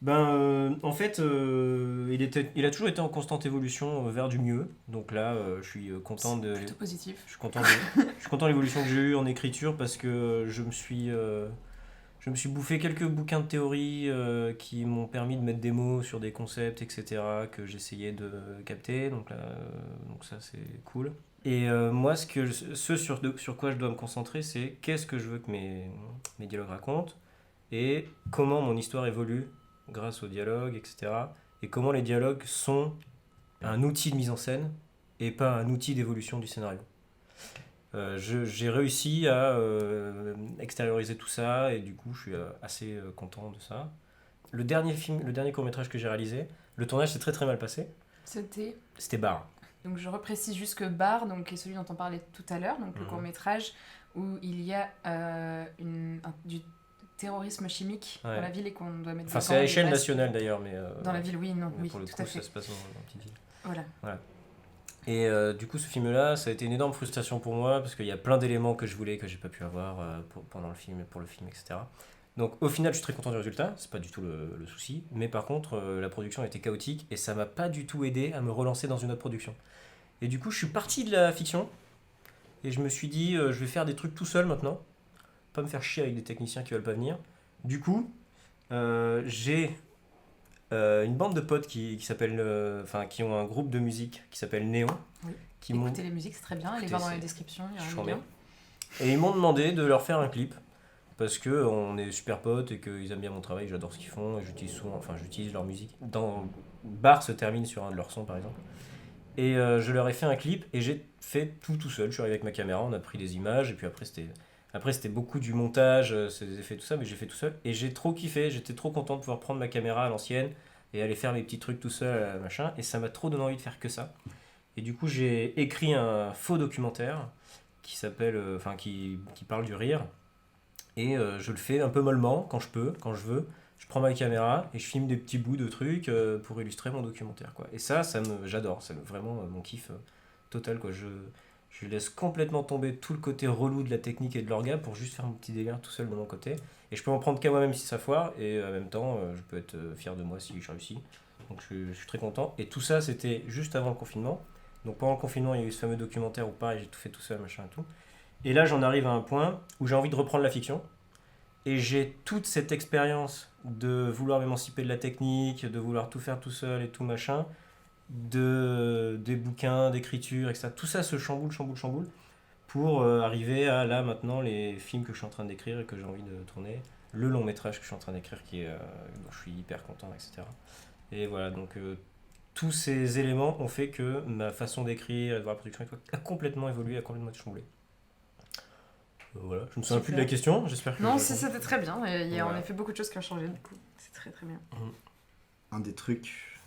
En fait, il a toujours été en constante évolution vers du mieux. Donc là, je suis content de. Plutôt positif. Je suis content de l'évolution que j'ai eue en écriture parce que je me suis bouffé quelques bouquins de théorie qui m'ont permis de mettre des mots sur des concepts, etc. que j'essayais de capter. Donc là, donc ça c'est cool. Et moi, sur quoi je dois me concentrer, c'est qu'est-ce que je veux que mes dialogues racontent et comment mon histoire évolue grâce aux dialogues, etc. Et comment les dialogues sont un outil de mise en scène et pas un outil d'évolution du scénario. J'ai réussi à extérioriser tout ça et du coup je suis assez content de ça. Le dernier court-métrage que j'ai réalisé, le tournage s'est très très mal passé. C'était Bar. Donc je reprécise juste que Bar, donc, est celui dont on parlait tout à l'heure, donc le court-métrage où il y a du terrorisme chimique dans la ville et qu'on doit mettre Enfin, c'est à échelle nationale d'ailleurs, mais dans la ville, oui, non, oui, pour le tout coup, à fait. ça se passe dans une petite ville. Voilà. Et du coup, ce film-là, ça a été une énorme frustration pour moi parce qu'il y a plein d'éléments que je voulais que j'ai pas pu avoir pendant le film, pour le film, etc. Donc au final, je suis très content du résultat, c'est pas du tout le souci, mais par contre, la production a été chaotique et ça m'a pas du tout aidé à me relancer dans une autre production. Et du coup, je suis parti de la fiction et je me suis dit, je vais faire des trucs tout seul maintenant, pas me faire chier avec des techniciens qui veulent pas venir. Du coup, j'ai une bande de potes qui ont un groupe de musique qui s'appelle Néon. Oui. Écoutez les musiques, c'est très bien, allez voir dans les descriptions, il y a un lien. Et ils m'ont demandé de leur faire un clip parce que on est super potes et qu'ils aiment bien mon travail, j'adore ce qu'ils font et j'utilise leur musique. Bar se termine sur un de leurs sons par exemple. Et je leur ai fait un clip et j'ai fait tout seul. Je suis arrivé avec ma caméra, on a pris des images et puis après c'était beaucoup du montage, des effets, tout ça, mais j'ai fait tout seul. Et j'ai trop kiffé, j'étais trop content de pouvoir prendre ma caméra à l'ancienne et aller faire mes petits trucs tout seul, machin. Et ça m'a trop donné envie de faire que ça. Et du coup, j'ai écrit un faux documentaire qui s'appelle, qui parle du rire. Et je le fais un peu mollement quand je peux, quand je veux. Je prends ma caméra et je filme des petits bouts de trucs pour illustrer mon documentaire, quoi. Et j'adore, c'est vraiment mon kiff total, quoi. Je laisse complètement tomber tout le côté relou de la technique et de l'orga pour juste faire mon petit délire tout seul de mon côté. Et je peux en prendre qu'à moi-même si ça foire, et en même temps, je peux être fier de moi si je réussis. Donc je suis très content. Et tout ça, c'était juste avant le confinement. Donc pendant le confinement, il y a eu ce fameux documentaire où pareil, j'ai tout fait tout seul, machin et tout. Et là, j'en arrive à un point où j'ai envie de reprendre la fiction. Et j'ai toute cette expérience de vouloir m'émanciper de la technique, de vouloir tout faire tout seul et tout machin, des bouquins, d'écriture, etc. Tout ça se chamboule pour arriver à là maintenant les films que je suis en train d'écrire et que j'ai envie de tourner, le long métrage que je suis en train d'écrire dont je suis hyper content, etc. Et voilà, donc tous ces éléments ont fait que ma façon d'écrire et de voir la production a complètement évolué, a complètement chamboulé. Voilà, je me souviens plus de la question, j'espère que... Non, c'était très bien, il y a en effet beaucoup de choses qui ont changé du coup, c'est très très bien. Un des trucs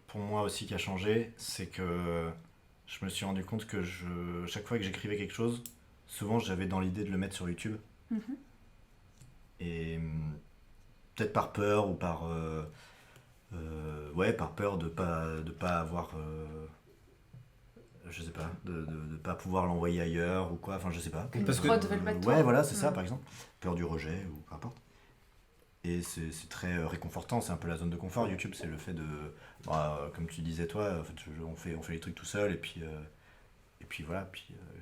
pour moi aussi qui a changé, c'est que je me suis rendu compte que chaque fois que j'écrivais quelque chose, souvent j'avais dans l'idée de le mettre sur YouTube. Et peut-être par peur ou par peur de pas avoir je sais pas, de pas pouvoir l'envoyer ailleurs ou quoi, enfin je sais pas. Parce que devait le mettre toi. Ouais, voilà, c'est ça par exemple. Peur du rejet ou peu importe. Et c'est très réconfortant, c'est un peu la zone de confort. YouTube, c'est le fait de, comme tu disais toi, en fait, on fait les trucs tout seul et puis voilà,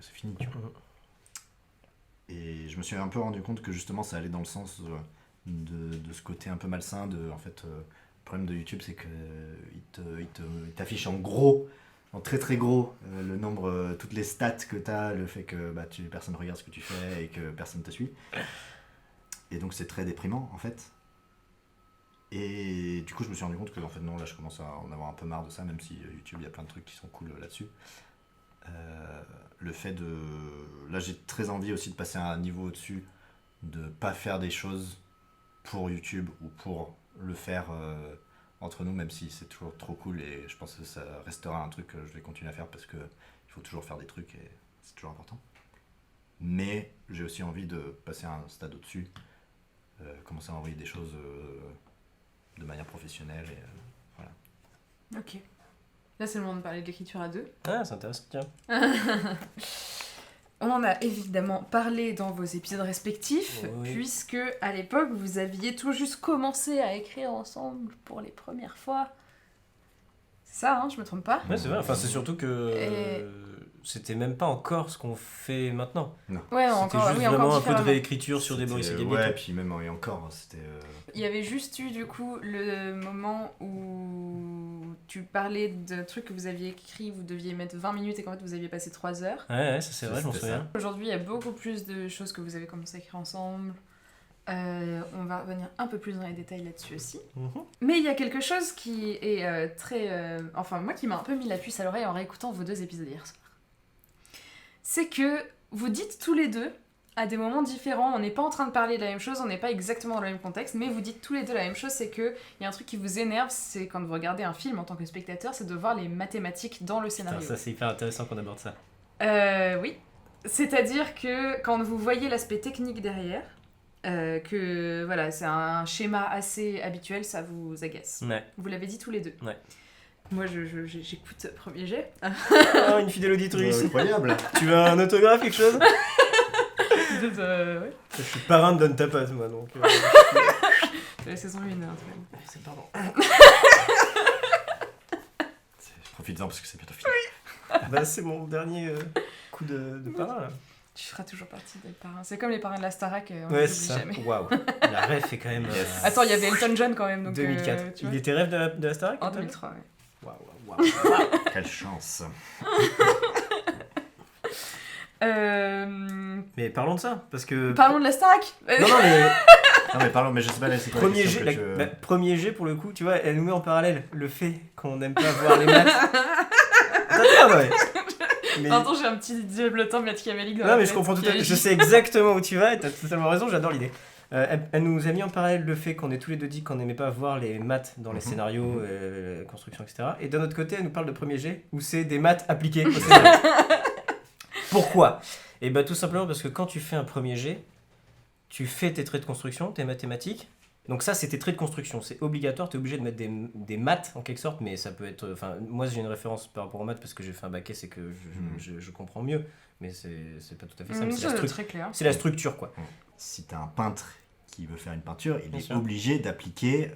c'est fini. Tu vois. Et je me suis un peu rendu compte que justement ça allait dans le sens de ce côté un peu malsain. En fait, le problème de YouTube, c'est qu'il t'affiche en gros en très très gros le nombre, toutes les stats que tu as, le fait que personne ne regarde ce que tu fais et que personne te suit. Et donc c'est très déprimant en fait. Et du coup je me suis rendu compte que en fait non, là je commence à en avoir un peu marre de ça, même si YouTube il y a plein de trucs qui sont cool là-dessus. Le fait de... Là j'ai très envie aussi de passer à un niveau au-dessus, de pas faire des choses pour YouTube ou pour le faire entre nous, même si c'est toujours trop cool et je pense que ça restera un truc que je vais continuer à faire parce que il faut toujours faire des trucs et c'est toujours important. Mais j'ai aussi envie de passer à un stade au-dessus, commencer à envoyer des choses de manière professionnelle et voilà. Ok. Là, c'est le moment de parler de l'écriture à deux. Ah, c'est intéressant, tiens. On en a évidemment parlé dans vos épisodes respectifs, Oui. puisque à l'époque, vous aviez tout juste commencé à écrire ensemble pour les premières fois. C'est ça, hein, je me trompe pas? Ouais, c'est vrai. Enfin, c'est surtout que Et- c'était même pas encore ce qu'on fait maintenant. Ouais, C'était encore, juste oui, vraiment encore un peu de différemment. réécriture sur des C'était- Boris et des ouais, Beto. puis même et encore, c'était... Il y avait juste eu du coup le moment où tu parlais de trucs que vous aviez écrits, vous deviez mettre 20 minutes et qu'en fait vous aviez passé 3 heures. Ouais, ça c'est vrai, je m'en C'était souviens. Aujourd'hui, il y a beaucoup plus de choses que vous avez commencé à écrire ensemble. On va revenir un peu plus dans les détails là-dessus aussi. Mhm. Mais il y a quelque chose qui est très... Enfin, moi qui m'a un peu mis la puce à l'oreille en réécoutant vos 2 épisodes hier soir. C'est que vous dites tous les deux, à des moments différents, on n'est pas en train de parler de la même chose, on n'est pas exactement dans le même contexte, mais vous dites tous les deux la même chose, c'est qu'il y a un truc qui vous énerve, c'est quand vous regardez un film en tant que spectateur, c'est de voir les mathématiques dans le scénario. Putain, ça c'est hyper intéressant qu'on aborde ça. Oui. C'est-à-dire que quand vous voyez l'aspect technique derrière, que voilà, c'est un schéma assez habituel, ça vous agace. Ouais. Vous l'avez dit tous les deux. Ouais. Moi, j'écoute premier jet. Oh, une fidèle auditrice. incroyable. Tu veux un autographe, quelque chose? Ouais. Je suis parrain de Don Tapas, moi, donc... C'est la saison 1, hein, C'est pardon. Profites-en parce que c'est bientôt fini. Bah, c'est mon dernier coup de parrain, là. Tu feras toujours partie des parrains. C'est comme les parrains de la Starac, on Ouais, ne c'est l'oublie ça. jamais. Waouh. La ref est quand même... Yes. Attends, il y avait Elton John quand même. Donc, 2004. tu vois. Il était rêve de la Starac? En 2003, ouais. Waouh. Quelle chance. Mais parlons de ça, parce que... Parlons de la Starac. Non, mais... Non mais parlons, mais je sais pas, là, c'est quoi la Premier question G, que tu- premier G, pour le coup, tu vois, elle nous met en parallèle le fait qu'on n'aime pas voir les maths. Attends, ouais. Mais... Pardon, j'ai un petit diablotin machiavélique dans Non, la mais je tête comprends tout qui à fait. agit. Je sais exactement où tu vas et t'as totalement raison, j'adore l'idée. Elle nous a mis en parallèle le fait qu'on ait tous les deux dit qu'on n'aimait pas voir les maths dans les scénarios, construction, etc. Et d'un autre côté, elle nous parle de premier G où c'est des maths appliquées au scénario. Pourquoi? Et bah tout simplement parce que quand tu fais un premier G, tu fais tes traits de construction, tes mathématiques. Donc ça, c'est tes traits de construction. C'est obligatoire, tu es obligé de mettre des maths en quelque sorte, mais ça peut être... Enfin, moi j'ai une référence par rapport aux maths parce que j'ai fait un bac S et que je comprends mieux, mais c'est pas tout à fait ça. Mais c'est, Très clair. c'est la structure, quoi. Si t'as un peintre qui veut faire une peinture, il Bien est sûr. obligé d'appliquer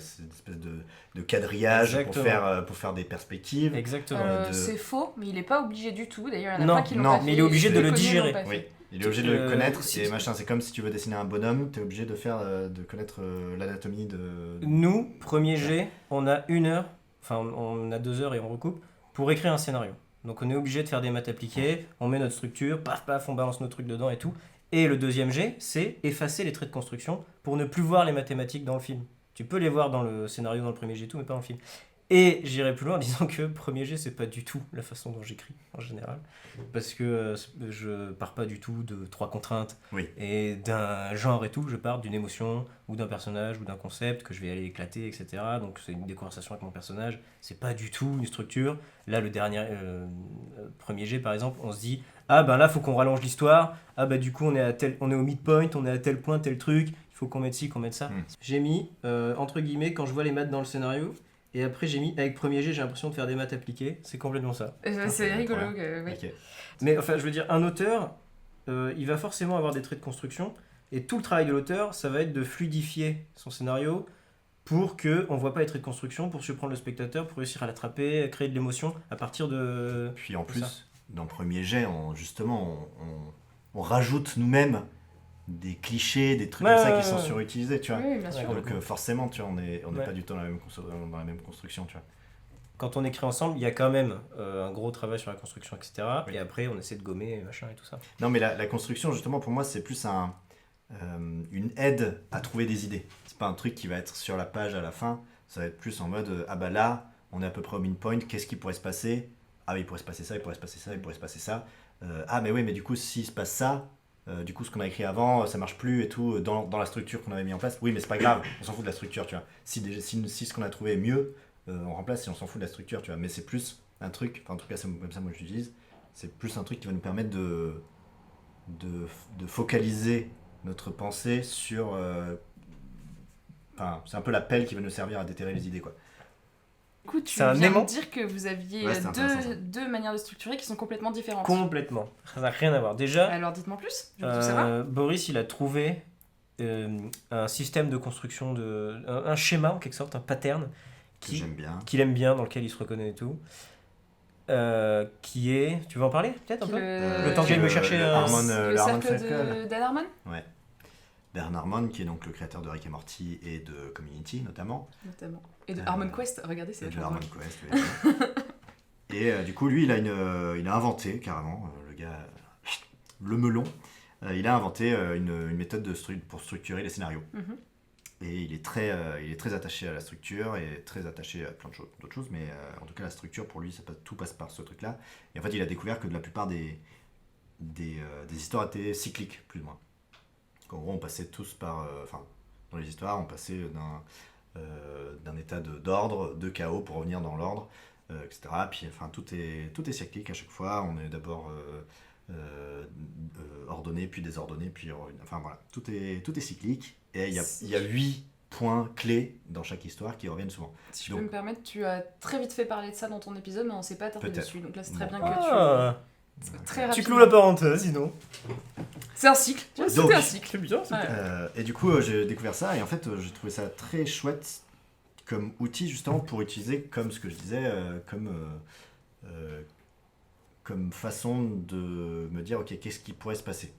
cette espèce de quadrillage Exactement. pour faire des perspectives. Exactement. de- C'est faux, mais il est pas obligé du tout. D'ailleurs, il y en a Non, plein qui l'ont non, pas mais fait. il est obligé Je de le connais, digérer. l'ont pas fait. Oui, il est obligé de le connaître si- et machin. C'est comme si tu veux dessiner un bonhomme, t'es obligé de faire de connaître l'anatomie de. Nous, premier G, on a 1 heure, enfin on a 2 heures et on recoupe, pour écrire un scénario. Donc on est obligé de faire des maths appliquées, on met notre structure, paf, on balance nos trucs dedans et tout. Et le deuxième G, c'est effacer les traits de construction pour ne plus voir les mathématiques dans le film. Tu peux les voir dans le scénario, dans le premier G et tout, mais pas dans le film. Et j'irai plus loin en disant que premier G, c'est pas du tout la façon dont j'écris en général. Parce que je pars pas du tout de 3 contraintes Oui. et d'un genre et tout. Je pars d'une émotion ou d'un personnage ou d'un concept que je vais aller éclater, etc. Donc c'est des conversations avec mon personnage. C'est pas du tout une structure. Là, le dernier premier G, par exemple, on se dit ah ben là, faut qu'on rallonge l'histoire. Ah ben du coup, on est au midpoint, on est à tel point, tel truc. Il faut qu'on mette ci, qu'on mette ça. J'ai mis entre guillemets quand je vois les maths dans le scénario. Et après, j'ai mis avec premier G, j'ai l'impression de faire des maths appliquées. C'est complètement ça. C'est rigolo. Oui. Ok. Mais enfin, je veux dire, un auteur, il va forcément avoir des traits de construction. Et tout le travail de l'auteur, ça va être de fluidifier son scénario pour qu'on ne voit pas les traits de construction, pour surprendre le spectateur, pour réussir à l'attraper, à créer de l'émotion à partir de... Puis en C'est plus, ça. dans le premier jet, on rajoute nous-mêmes des clichés, des trucs Ouais, comme ça ouais, qui sont ouais. surutilisés, tu vois. Oui, bien sûr. Ouais. Donc forcément, tu vois, on n'est Ouais. pas du tout dans la même construction, tu vois. quand on écrit ensemble, il y a quand même un gros travail sur la construction, etc. Oui. Et après, on essaie de gommer, machin et tout ça. Non, mais la construction, justement, pour moi, c'est plus une aide à trouver des idées. C'est pas un truc qui va être sur la page à la fin. Ça va être plus en mode ah bah là, on est à peu près au midpoint. Qu'est-ce qui pourrait se passer? Ah oui, il pourrait se passer ça, il pourrait se passer ça, il pourrait se passer ça. Ah mais oui, mais du coup, s'il se passe ça, du coup, ce qu'on a écrit avant, ça marche plus et tout dans la structure qu'on avait mis en place. Oui, mais c'est pas grave, on s'en fout de la structure, tu vois. Si ce qu'on a trouvé est mieux, on remplace si on s'en fout de la structure, tu vois. Mais c'est plus un truc, enfin en tout cas, comme ça, moi je l'utilise. C'est plus un truc qui va nous permettre de focaliser notre pensée sur. Enfin, c'est un peu la pelle qui va nous servir à déterrer les idées, quoi. Du coup, tu C'est un viens aimant. de dire que vous aviez Ouais, c'est intéressant, ça. deux manières de structurer qui sont complètement différentes. Complètement. Ça n'a rien à voir. Déjà, Alors dites-moi plus, je veux tout savoir. Boris, il a trouvé un système de construction, un schéma en quelque sorte, un pattern Que j'aime bien. qu'il aime bien, dans lequel il se reconnaît et tout. Qui est... Tu veux en parler peut-être un peu Le temps que j'aille me chercher le un- Harmon, le le Harmon cercle Circle. d'Anne Harmon, Bernard Harmon, qui est donc le créateur de Rick et Morty et de Community, notamment. notamment. Et de Harmon Quest, regardez, c'est Et de vachement Harmon drôle. Quest, oui. Et du coup, lui, il a inventé, carrément, le gars, le melon, il a inventé une méthode pour structurer les scénarios. Mhm. Et il est très attaché à la structure et très attaché à plein d'autres choses, mais en tout cas, la structure, pour lui, tout passe par ce truc-là. Et en fait, il a découvert que la plupart des histoires étaient cycliques, plus ou moins. En gros, on passait tous par... Enfin, dans les histoires, on passait d'un état d'ordre, de chaos pour revenir dans l'ordre, etc. Puis, enfin, tout est cyclique à chaque fois. On est d'abord ordonné, puis désordonné, puis... Enfin, voilà. Tout est cyclique. Et il y a 8 points clés dans chaque histoire qui reviennent souvent. Si je peux me permettre, tu as très vite fait parler de ça dans ton épisode, mais on s'est pas attardé Peut-être. dessus. Donc là, c'est très Bon. bien que Ah, tu... Très tu rapidement. clôt la parenthèse, sinon. C'est un cycle. Tu vois, Donc, c'était un cycle. C'est bien, c'est Ouais. bien. Et du coup, j'ai découvert ça et en fait, j'ai trouvé ça très chouette comme outil justement pour utiliser, comme ce que je disais, comme façon de me dire, ok, qu'est-ce qui pourrait se passer,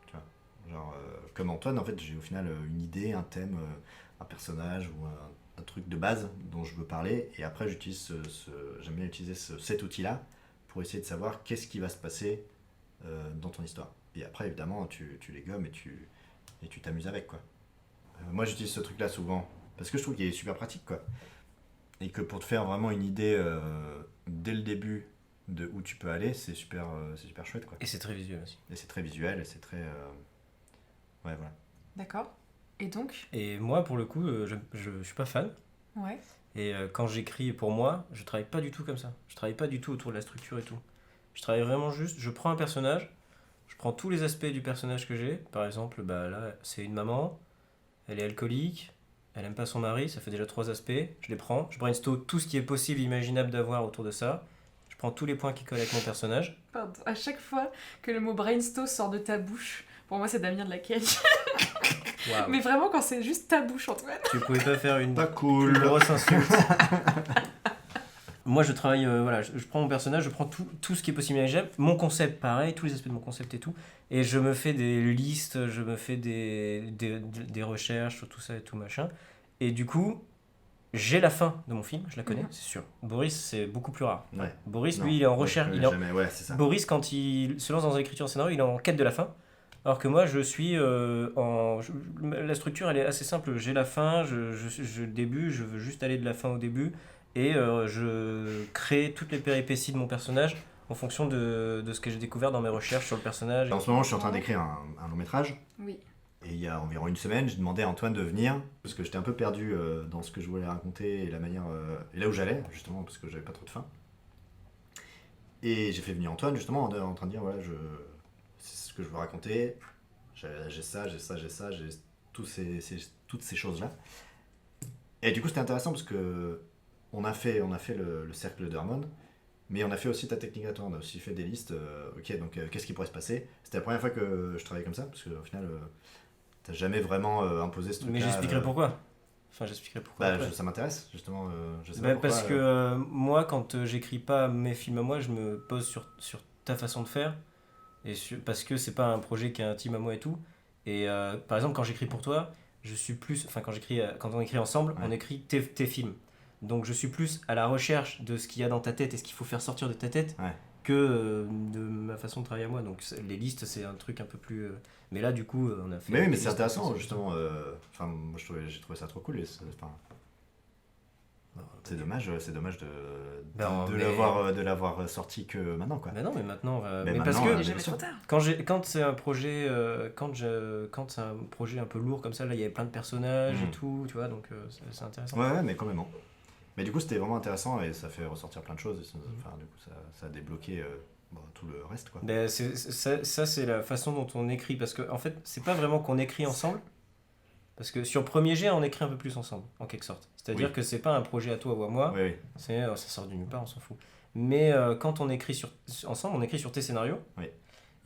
tu vois. Genre, comme Antoine, en fait, j'ai au final une idée, un thème, un personnage ou un truc de base dont je veux parler et après, j'aime bien utiliser cet outil-là pour essayer de savoir qu'est-ce qui va se passer dans ton histoire. Et après, évidemment, tu les gommes et tu t'amuses avec, quoi. Moi, j'utilise ce truc-là souvent parce que je trouve qu'il est super pratique, quoi. Et que pour te faire vraiment une idée dès le début de où tu peux aller, c'est super chouette, quoi. Et c'est très visuel aussi. Et c'est très visuel et c'est très... Ouais, voilà. D'accord. Et donc Et moi, pour le coup, je suis pas fan. Ouais. Et quand j'écris pour moi, je travaille pas du tout comme ça. Je travaille pas du tout autour de la structure et tout. Je travaille vraiment juste, je prends un personnage, je prends tous les aspects du personnage que j'ai. Par exemple, bah là, c'est une maman, elle est alcoolique, elle aime pas son mari, ça fait déjà 3 aspects. Je les prends, je brainstorm tout ce qui est possible, imaginable d'avoir autour de ça. Je prends tous les points qui collent avec mon personnage. Pardon. À chaque fois que le mot brainstorm sort de ta bouche, pour moi, c'est Damien de la Caille. Waouh. Mais vraiment, quand c'est juste ta bouche, Antoine. Tu pouvais pas faire une Pas plus cool. grosse insulte. Moi, je travaille, voilà, je prends mon personnage, je prends tout ce qui est possible imaginable, mon concept, pareil, tous les aspects de mon concept et tout, et je me fais des listes, je me fais des recherches sur tout ça et tout machin, et du coup, j'ai la fin de mon film, je la connais, Mhm. c'est sûr. Boris, c'est beaucoup plus rare. Ouais. Boris, Non, lui, il est en moi, recherche, je il est en- jamais... Ouais, c'est ça. Boris, quand il se lance dans l'écriture de scénario, il est en quête de la fin. Alors que moi, je suis la structure, elle est assez simple. J'ai la fin, le début, je veux juste aller de la fin au début. Et je crée toutes les péripéties de mon personnage en fonction de ce que j'ai découvert dans mes recherches sur le personnage. En ce moment, je suis en train d'écrire un long métrage. Oui. Et il y a environ une semaine, j'ai demandé à Antoine de venir, parce que j'étais un peu perdu dans ce que je voulais raconter et la manière, et là où j'allais, justement, parce que j'avais pas trop de faim. Et j'ai fait venir Antoine, justement, en train de dire, voilà, c'est ce que je veux raconter, j'ai ça, j'ai toutes ces choses-là. Et du coup, c'était intéressant parce que on a fait le cercle d'Harmon, mais on a fait aussi ta technique à toi, on a aussi fait des listes, ok, donc qu'est-ce qui pourrait se passer. C'était la première fois que je travaillais comme ça, parce qu'au final... T'as jamais vraiment imposé ce truc-là. Mais j'expliquerai pourquoi. Enfin, j'expliquerai pourquoi. Bah, après. ça m'intéresse, justement. Je sais Bah, pas pourquoi, parce que moi, quand j'écris pas mes films à moi, je me pose sur ta façon de faire. Parce que c'est pas un projet qui est intime à moi et tout. Et par exemple, quand j'écris pour toi, je suis plus. Enfin, quand on écrit ensemble, Ouais. on écrit tes films. Donc je suis plus à la recherche de ce qu'il y a dans ta tête et ce qu'il faut faire sortir de ta tête Ouais. que de ma façon de travailler à moi. Donc les listes, c'est un truc un peu plus... Mais là, du coup, on a fait... Mais oui, mais des c'est listes intéressant, plus- justement. Moi, j'ai trouvé ça trop cool. C'est dommage de Ben, mais- l'avoir sorti que maintenant, quoi. Mais non, mais maintenant, on va... Mais mais parce maintenant, que Il est bien jamais sûr. trop tard. quand c'est un projet... quand c'est un projet un peu lourd comme ça, là, il y avait plein de personnages et Mhm. tout, tu vois, donc c'est intéressant. Ouais, mais complètement. Mais du coup, c'était vraiment intéressant et ça fait ressortir plein de choses. Enfin, du coup, ça a débloqué tout le reste, quoi. Ben, ça, c'est la façon dont on écrit. Parce que, en fait, c'est pas vraiment qu'on écrit ensemble. Parce que sur premier jet, on écrit un peu plus ensemble, en quelque sorte. C'est-à-dire Oui. que c'est pas un projet à toi ou à moi. Oui, oui. Ça sort du nulle part, on s'en fout. Mais quand on écrit ensemble, on écrit sur tes scénarios. Oui.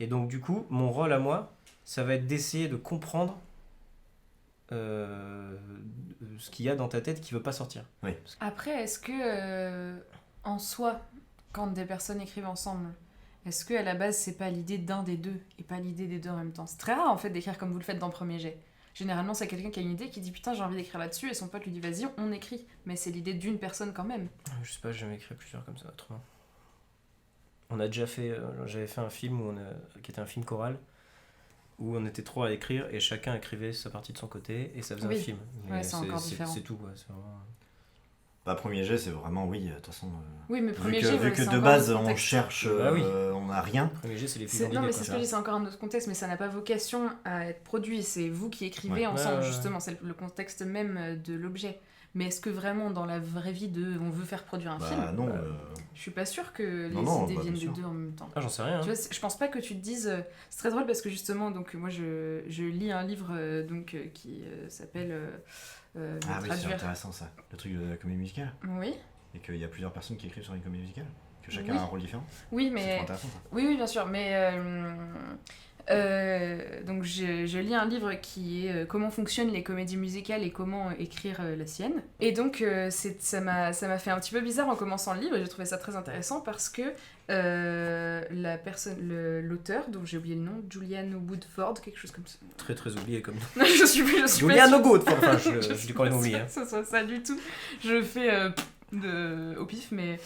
Et donc, du coup, mon rôle à moi, ça va être d'essayer de comprendre ce qu'il y a dans ta tête qui veut pas sortir. Après, est-ce que, en soi, quand des personnes écrivent ensemble, est-ce que à la base, c'est pas l'idée d'un des deux et pas l'idée des deux en même temps? C'est très rare, en fait, d'écrire comme vous le faites dans le premier jet. Généralement, c'est quelqu'un qui a une idée qui dit putain, j'ai envie d'écrire là-dessus, et son pote lui dit vas-y, on écrit. Mais c'est l'idée d'une personne quand même. Je sais pas, j'ai jamais écrit plusieurs comme ça, autrement. On a déjà fait... j'avais fait un film qui était un film choral, où on était trois à écrire, et chacun écrivait sa partie de son côté, et ça faisait Oui. un film. Ouais, c'est encore différent. C'est tout, ouais, c'est vraiment... Bah, premier jet, c'est vraiment, oui, de toute façon. Oui, mais Vu premier que, jet, vu ouais, que c'est de encore base, un autre on contexte. cherche, Bah oui. on n'a rien. Le premier jet, c'est les plus Non, longues mais idées, c'est ce quoi. que je dis, c'est encore un autre contexte, mais ça n'a pas vocation à être produit. C'est vous qui écrivez Ouais. ensemble, Ouais. justement. C'est le contexte même de l'objet. Mais est-ce que vraiment, dans la vraie vie, on veut faire produire un Bah, film non. Je suis pas sûre que Non, les non, idées bah, viennent bien des sûr. deux en même temps. Ah, j'en sais rien. Tu vois, je pense pas que tu te dises. C'est très drôle parce que justement, donc moi je lis un livre qui s'appelle. Ah oui, c'est Traduire. intéressant ça. Le truc de la comédie musicale. Oui, Et qu'il y a plusieurs personnes qui écrivent sur une comédie musicale. Que chacun Oui. a un rôle différent. oui, C'est mais. trop intéressant ça. Oui, bien sûr, mais donc je lis un livre qui est Comment fonctionnent les comédies musicales et comment écrire la sienne. Et donc ça m'a fait un petit peu bizarre en commençant le livre et j'ai trouvé ça très intéressant parce que l'auteur, dont j'ai oublié le nom, Julian Woodford, quelque chose comme ça. Très très oublié comme nom. Non, je suis pas Julian sûre. Ogood, enfin, je Je dis suis quand même pas oublié. sûre que ce soit ça du tout. Je fais au pif, mais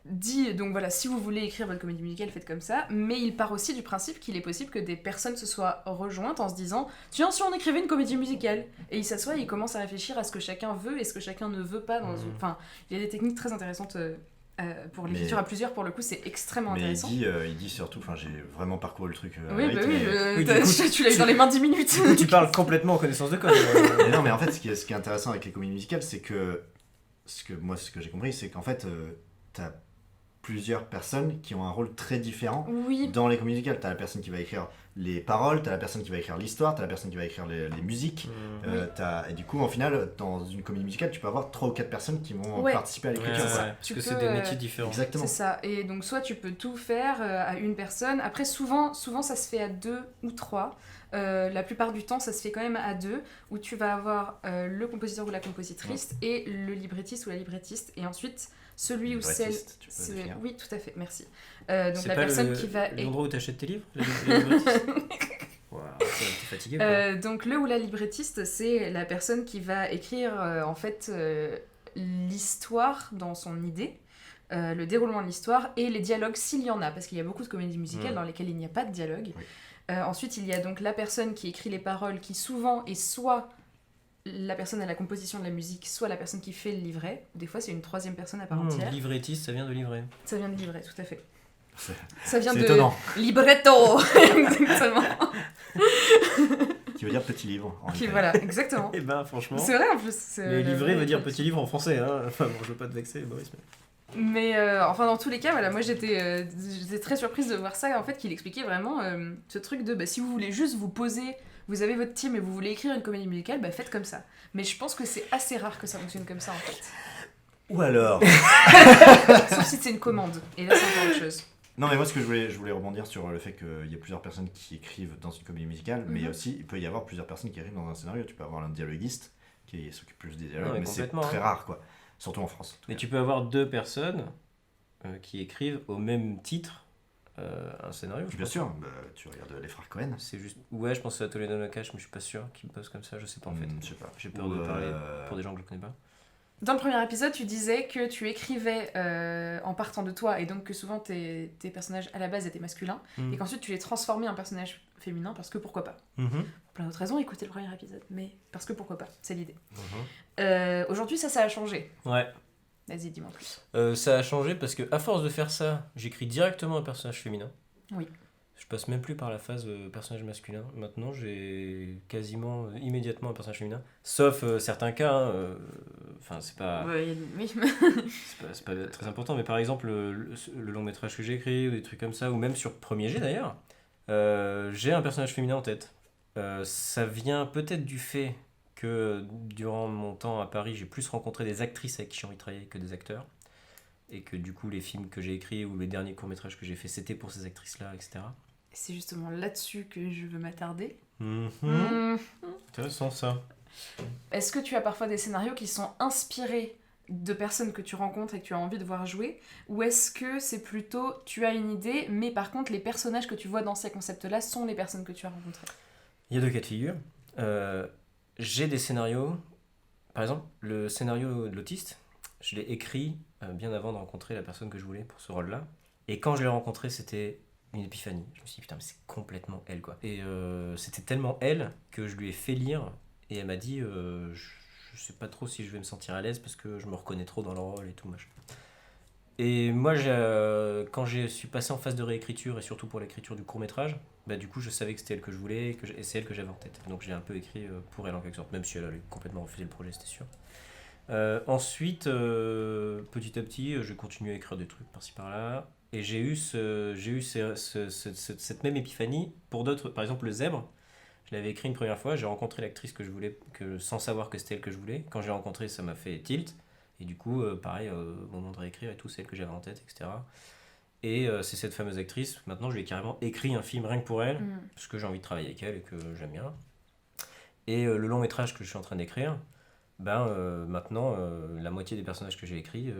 dit donc voilà, si vous voulez écrire votre comédie musicale, faites comme ça. Mais il part aussi du principe qu'il est possible que des personnes se soient rejointes en se disant tiens, si on écrivait une comédie musicale, et il s'assoit et il commence à réfléchir à ce que chacun veut et ce que chacun ne veut pas dans une. Enfin, il y a des techniques très intéressantes. Pour l'écriture Mais- à plusieurs, pour le coup, c'est extrêmement Mais intéressant. il dit surtout, enfin j'ai vraiment parcouru le truc. Oui, bah oui, Oui, du coup, tu l'as eu dans les mains 10 minutes. Du coup, tu parles complètement en connaissance de code. Mais non, mais en fait, ce qui est intéressant avec les comédies musicales, c'est que ce que j'ai compris, c'est qu'en fait, t'as plusieurs personnes qui ont un rôle très différent Oui, dans les comédies musicales. T'as la personne qui va écrire les paroles, t'as la personne qui va écrire l'histoire, t'as la personne qui va écrire les musiques. Et du coup, en final, dans une comédie musicale, tu peux avoir 3 ou 4 personnes qui vont Ouais. participer à Ouais, l'écriture. ouais, quoi. parce Tu que peux, c'est des métiers différents. Exactement. c'est ça. Et donc, soit tu peux tout faire à une personne. Après, souvent, ça se fait à 2 ou 3. La plupart du temps, ça se fait quand même à 2, où tu vas avoir le compositeur ou la compositrice et le librettiste ou la librettiste. Et ensuite, celui ou celle. Librettiste, tu peux définir. Oui, tout à fait, merci. Donc, C'est la pas personne qui va. l'endroit où t'achètes tes livres les librettistes Waouh, t'es fatigué quoi. Donc le ou la librettiste, c'est la personne qui va écrire en fait l'histoire dans son idée, le déroulement de l'histoire et les dialogues s'il y en a, parce qu'il y a beaucoup de comédies musicales dans lesquelles il n'y a pas de dialogue. Oui. Ensuite, il y a donc la personne qui écrit les paroles, qui souvent est soit la personne à la composition de la musique, soit la personne qui fait le livret. Des fois, c'est une troisième personne à part entière. Livrettiste, ça vient de livrer. Ça vient de livret, tout à fait. C'est Ça vient c'est de étonnant. libretto, exactement. Qui veut dire petit livre. En Qui, italien. voilà, exactement. Et ben franchement, C'est vrai en plus. les livrets veut dire petit livre en français. Hein. Enfin bon, je veux pas te vexer, Boris. Mais enfin, dans tous les cas, voilà, moi j'étais très surprise de voir ça, en fait, qu'il expliquait vraiment ce truc de si vous voulez juste vous poser, vous avez votre team et vous voulez écrire une comédie musicale, faites comme ça. Mais je pense que c'est assez rare que ça fonctionne comme ça en fait. Ou alors. Sauf si c'est une commande. Et là, c'est encore autre chose. Non, mais moi, ce que je voulais rebondir sur le fait qu'il y a plusieurs personnes qui écrivent dans une comédie musicale, mais aussi, il peut y avoir plusieurs personnes qui écrivent dans un scénario. Tu peux avoir un dialoguiste qui s'occupe plus des dialogues, Ouais, mais c'est complètement, très hein. rare, quoi. Surtout en France. en tout Mais cas. tu peux avoir deux personnes qui écrivent au même titre un scénario. Je Bien pense. sûr, bah, tu regardes les frères Cohen. C'est juste. Ouais, je pense à Toledo No Cash, mais je suis pas sûr qu'ils bossent comme ça. Je sais pas en fait. Je sais pas. J'ai peur Ou, de parler pour des gens que je connais pas. Dans le premier épisode, tu disais que tu écrivais en partant de toi, et donc que souvent tes personnages à la base étaient masculins, et qu'ensuite tu les transformais en personnages féminins, parce que pourquoi pas. Pour plein d'autres raisons, écoutez le premier épisode, mais parce que pourquoi pas, c'est l'idée. Aujourd'hui, ça a changé. Ouais. Vas-y, dis-moi plus. Ça a changé parce que à force de faire ça, j'écris directement un personnage féminin. Oui. Je passe même plus par la phase personnage masculin. Maintenant, j'ai quasiment immédiatement un personnage féminin. Sauf certains cas. Enfin, c'est pas. Oui. C'est pas très important. Mais par exemple, le long métrage que j'ai écrit, ou des trucs comme ça, ou même sur Premier G d'ailleurs, j'ai un personnage féminin en tête. Ça vient peut-être du fait que durant mon temps à Paris, j'ai plus rencontré des actrices avec qui j'ai envie de travailler que des acteurs. Et que du coup, les films que j'ai écrits ou les derniers courts-métrages que j'ai fait, c'était pour ces actrices-là, etc. C'est justement là-dessus que je veux m'attarder. Intéressant ça. Est-ce que tu as parfois des scénarios qui sont inspirés de personnes que tu rencontres et que tu as envie de voir jouer, ou est-ce que c'est plutôt tu as une idée, mais par contre les personnages que tu vois dans ces concepts-là sont les personnes que tu as rencontrées? Il y a deux cas de figure. J'ai des scénarios, par exemple le scénario de l'autiste, je l'ai écrit bien avant de rencontrer la personne que je voulais pour ce rôle-là, et quand je l'ai rencontré c'était une épiphanie. Je me suis dit putain mais c'est complètement elle quoi. Et c'était tellement elle que je lui ai fait lire et elle m'a dit je sais pas trop si je vais me sentir à l'aise parce que je me reconnais trop dans le rôle et tout machin. Et moi quand je suis passé en phase de réécriture et surtout pour l'écriture du court-métrage, bah du coup je savais que c'était elle que je voulais et c'est elle que j'avais en tête. Donc j'ai un peu écrit pour elle en quelque sorte, même si elle allait complètement refuser le projet, c'était sûr. Ensuite, petit à petit, je continue à écrire des trucs par-ci par-là. Et j'ai eu cette même épiphanie pour d'autres. Par exemple, le zèbre, je l'avais écrit une première fois. J'ai rencontré l'actrice que je voulais, sans savoir que c'était elle que je voulais. Quand je l'ai rencontrée, ça m'a fait tilt. Et du coup, pareil, au moment de réécrire et tout, c'est elle que j'avais en tête, etc. Et c'est cette fameuse actrice. Maintenant, je lui ai carrément écrit un film rien que pour elle, parce que j'ai envie de travailler avec elle et que j'aime bien. Et le long métrage que je suis en train d'écrire, maintenant, la moitié des personnages que j'ai écrits,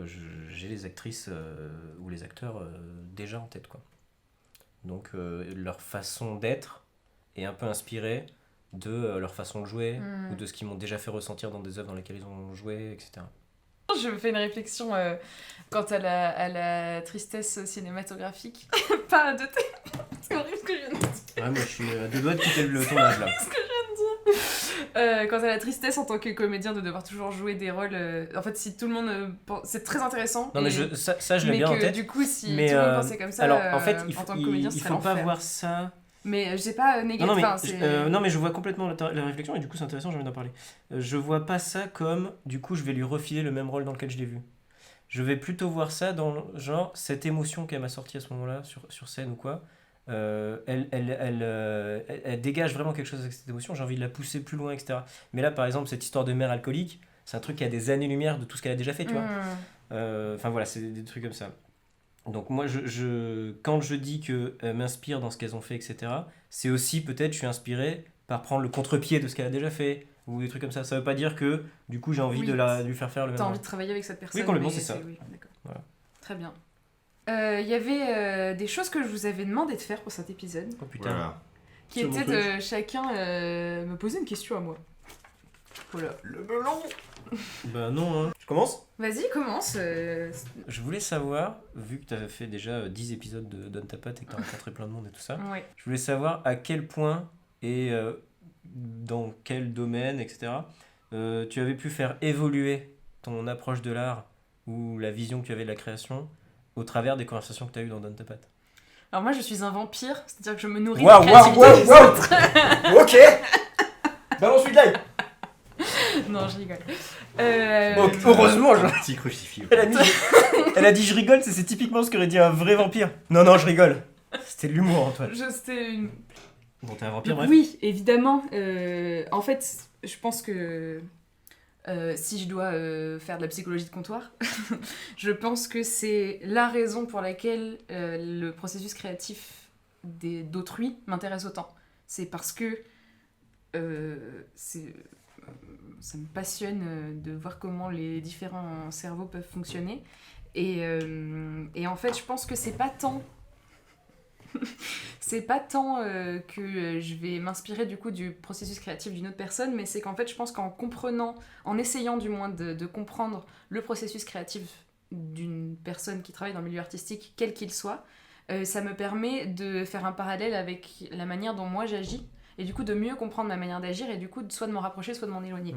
j'ai les actrices ou les acteurs déjà en tête, quoi. Donc leur façon d'être est un peu inspirée de leur façon de jouer ou de ce qu'ils m'ont déjà fait ressentir dans des œuvres dans lesquelles ils ont joué, etc. Je me fais une réflexion quant à la tristesse cinématographique. Pas de c'est horrible ce que je viens de dire. Ouais, moi je suis à deux doigts de quitter le tournage là. Ce que je viens de dire. Quant à la tristesse en tant que comédien de devoir toujours jouer des rôles. En fait, si tout le monde c'est très intéressant. Non, mais ça je l'ai bien en tête. Mais du coup, si mais, tout le monde pensait comme ça, alors, en fait, en tant que comédien, il faut pas voir ça. Mais j'ai pas négatif. Non, mais je vois complètement la réflexion et du coup c'est intéressant, j'ai envie d'en parler. Je vois pas ça comme du coup je vais lui refiler le même rôle dans lequel je l'ai vu. Je vais plutôt voir ça dans genre cette émotion qu'elle m'a sortie à ce moment-là sur scène ou quoi. Elle dégage vraiment quelque chose avec cette émotion, j'ai envie de la pousser plus loin, etc. Mais là par exemple cette histoire de mère alcoolique, c'est un truc qui a des années-lumière de tout ce qu'elle a déjà fait, tu vois. Enfin voilà, c'est des trucs comme ça. Donc moi, quand je dis qu'elles m'inspirent dans ce qu'elles ont fait, etc., c'est aussi peut-être je suis inspiré par prendre le contre-pied de ce qu'elle a déjà fait, ou des trucs comme ça. Ça veut pas dire que, du coup, j'ai envie de lui faire faire le même. T'as envie de travailler avec cette personne. Oui, complètement, c'est ça. Oui, d'accord. Voilà. Très bien. Il y avait des choses que je vous avais demandé de faire pour cet épisode. Oh putain. Voilà. Qui était de chacun me poser une question à moi. Voilà, le melon. Bah non, hein. Je commence ? Vas-y, commence. Je voulais savoir, vu que tu as fait déjà 10 épisodes de Donne ta patte et que tu as rencontré plein de monde et tout ça, Ouais. je voulais savoir à quel point et dans quel domaine, etc., tu avais pu faire évoluer ton approche de l'art ou la vision que tu avais de la création au travers des conversations que tu as eues dans Donne ta patte. Alors moi, je suis un vampire, c'est-à-dire que je me nourris Waouh, de créativité des autres. Ok. Balance une live. Non, je rigole. Heureusement, Petit crucifix. elle a dit je rigole, c'est typiquement ce qu'aurait dit un vrai vampire. Non, je rigole. C'était de l'humour, Antoine. C'était une... Bon, t'es un vampire, bref. Oui, évidemment. En fait, je pense que si je dois faire de la psychologie de comptoir, je pense que c'est la raison pour laquelle le processus créatif d'autrui m'intéresse autant. C'est parce que ça me passionne de voir comment les différents cerveaux peuvent fonctionner. Et en fait, je pense que c'est pas tant c'est pas tant que je vais m'inspirer du coup du processus créatif d'une autre personne, mais c'est qu'en fait je pense qu'en comprenant, en essayant du moins de comprendre le processus créatif d'une personne qui travaille dans le milieu artistique, quel qu'il soit, ça me permet de faire un parallèle avec la manière dont moi j'agis, et du coup de mieux comprendre ma manière d'agir, et du coup soit de m'en rapprocher, soit de m'en éloigner.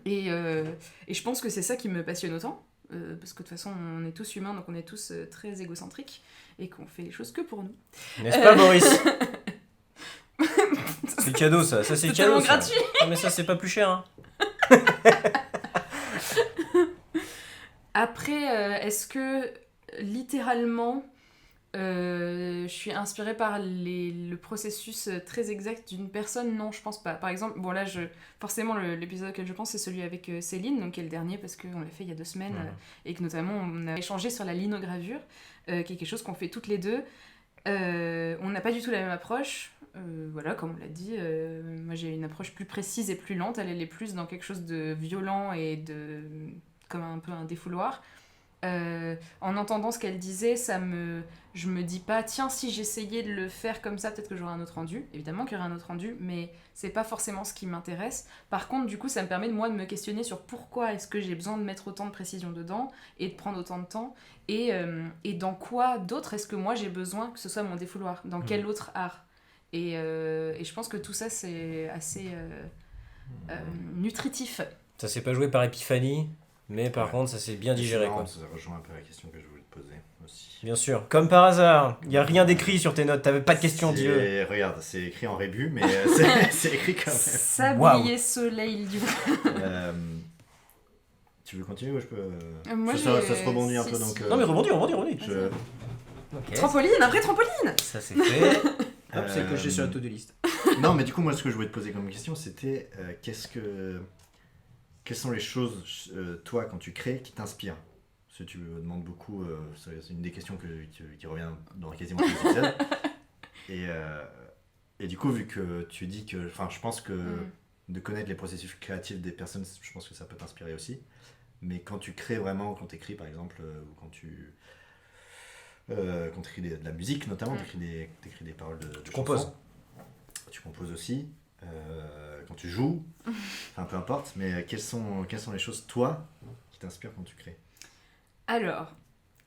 Et je pense que c'est ça qui me passionne autant, parce que de toute façon on est tous humains, donc on est tous très égocentriques, et qu'on fait les choses que pour nous. N'est-ce pas, Boris? C'est cadeau, ça c'est C'est cadeau. tellement Ça. gratuit. Non, mais ça, c'est pas plus cher. Hein. Après, est-ce que littéralement je suis inspirée par le processus très exact d'une personne? Non, je pense pas. Par exemple, bon là, forcément l'épisode auquel je pense c'est celui avec Céline, donc qui est le dernier parce qu'on l'a fait il y a 2 semaines, et que notamment on a échangé sur la linogravure, qui est quelque chose qu'on fait toutes les deux. On n'a pas du tout la même approche. Voilà, comme on l'a dit, moi j'ai une approche plus précise et plus lente, elle est plus dans quelque chose de violent et comme un peu un défouloir. En entendant ce qu'elle disait, je me dis pas, tiens, si j'essayais de le faire comme ça, peut-être que j'aurais un autre rendu. Évidemment qu'il y aurait un autre rendu, mais c'est pas forcément ce qui m'intéresse. Par contre, du coup, ça me permet de me questionner sur pourquoi est-ce que j'ai besoin de mettre autant de précision dedans et de prendre autant de temps, et dans quoi d'autre est-ce que moi j'ai besoin que ce soit mon défouloir, dans quel autre art. Et je pense que tout ça, c'est assez nutritif. Ça s'est pas joué par épiphanie, mais par contre, ça s'est bien digéré. Marrant, Quoi. ça rejoint un peu la question que je voulais te poser aussi. Bien sûr. Comme par hasard, il n'y a rien d'écrit sur tes notes, t'avais pas de questions, dis-le. Regarde, c'est écrit en rébus, mais c'est écrit quand même. Sablier soleil du... Tu veux continuer ou je peux... Moi, ça se rebondit un peu, donc... Non mais rebondis. Okay. Trampoline, un vrai trampoline. Ça c'est fait. Hop, c'est coché sur la to-do list. Non, mais du coup, moi, ce que je voulais te poser comme question, c'était quelles sont les choses, toi, quand tu crées, qui t'inspirent? Parce que tu me demandes beaucoup, c'est une des questions qui revient dans quasiment tous les épisodes. Et du coup, vu que tu dis que... Enfin, je pense que de connaître les processus créatifs des personnes, je pense que ça peut t'inspirer aussi. Mais quand tu crées vraiment, quand tu écris, par exemple, ou quand tu écris de la musique, notamment, tu écris des paroles de Tu composes. chansons. Tu composes aussi. Quand tu joues, enfin peu importe, mais quelles sont les choses, toi, qui t'inspirent quand tu crées? Alors,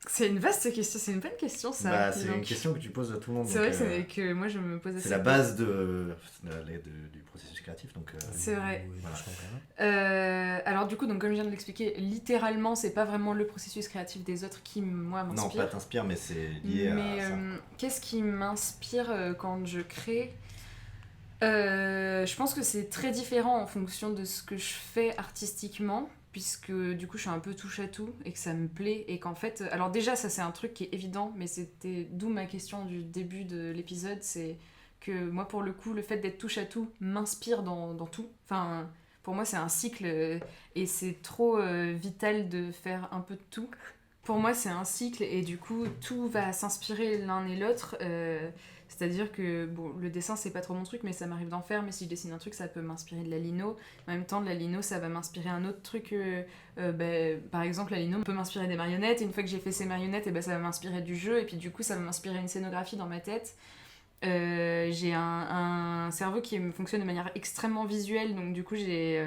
c'est une vaste question, c'est une bonne question ça. C'est une question que tu poses à tout le monde. C'est vrai que moi je me pose assez. C'est la base du processus créatif, donc. C'est vrai. Voilà. Alors du coup, donc, comme je viens de l'expliquer, littéralement, c'est pas vraiment le processus créatif des autres qui, moi, m'inspire. Non, pas t'inspire, mais c'est lié à ça. Qu'est-ce qui m'inspire quand je crée? Je pense que c'est très différent en fonction de ce que je fais artistiquement, puisque du coup je suis un peu touche à tout et que ça me plaît, et qu'en fait, alors déjà ça c'est un truc qui est évident, mais c'était d'où ma question du début de l'épisode, c'est que moi pour le coup le fait d'être touche à tout m'inspire dans tout. Enfin, pour moi c'est un cycle, et c'est trop vital de faire un peu de tout. Pour moi c'est un cycle, et du coup tout va s'inspirer l'un et l'autre. C'est-à-dire que bon, le dessin c'est pas trop mon truc, mais ça m'arrive d'en faire, mais si je dessine un truc ça peut m'inspirer de la lino. En même temps de la lino ça va m'inspirer un autre truc, par exemple la lino peut m'inspirer des marionnettes, et une fois que j'ai fait ces marionnettes, ça va m'inspirer du jeu, et puis du coup ça va m'inspirer une scénographie dans ma tête. J'ai un cerveau qui fonctionne de manière extrêmement visuelle, donc du coup j'ai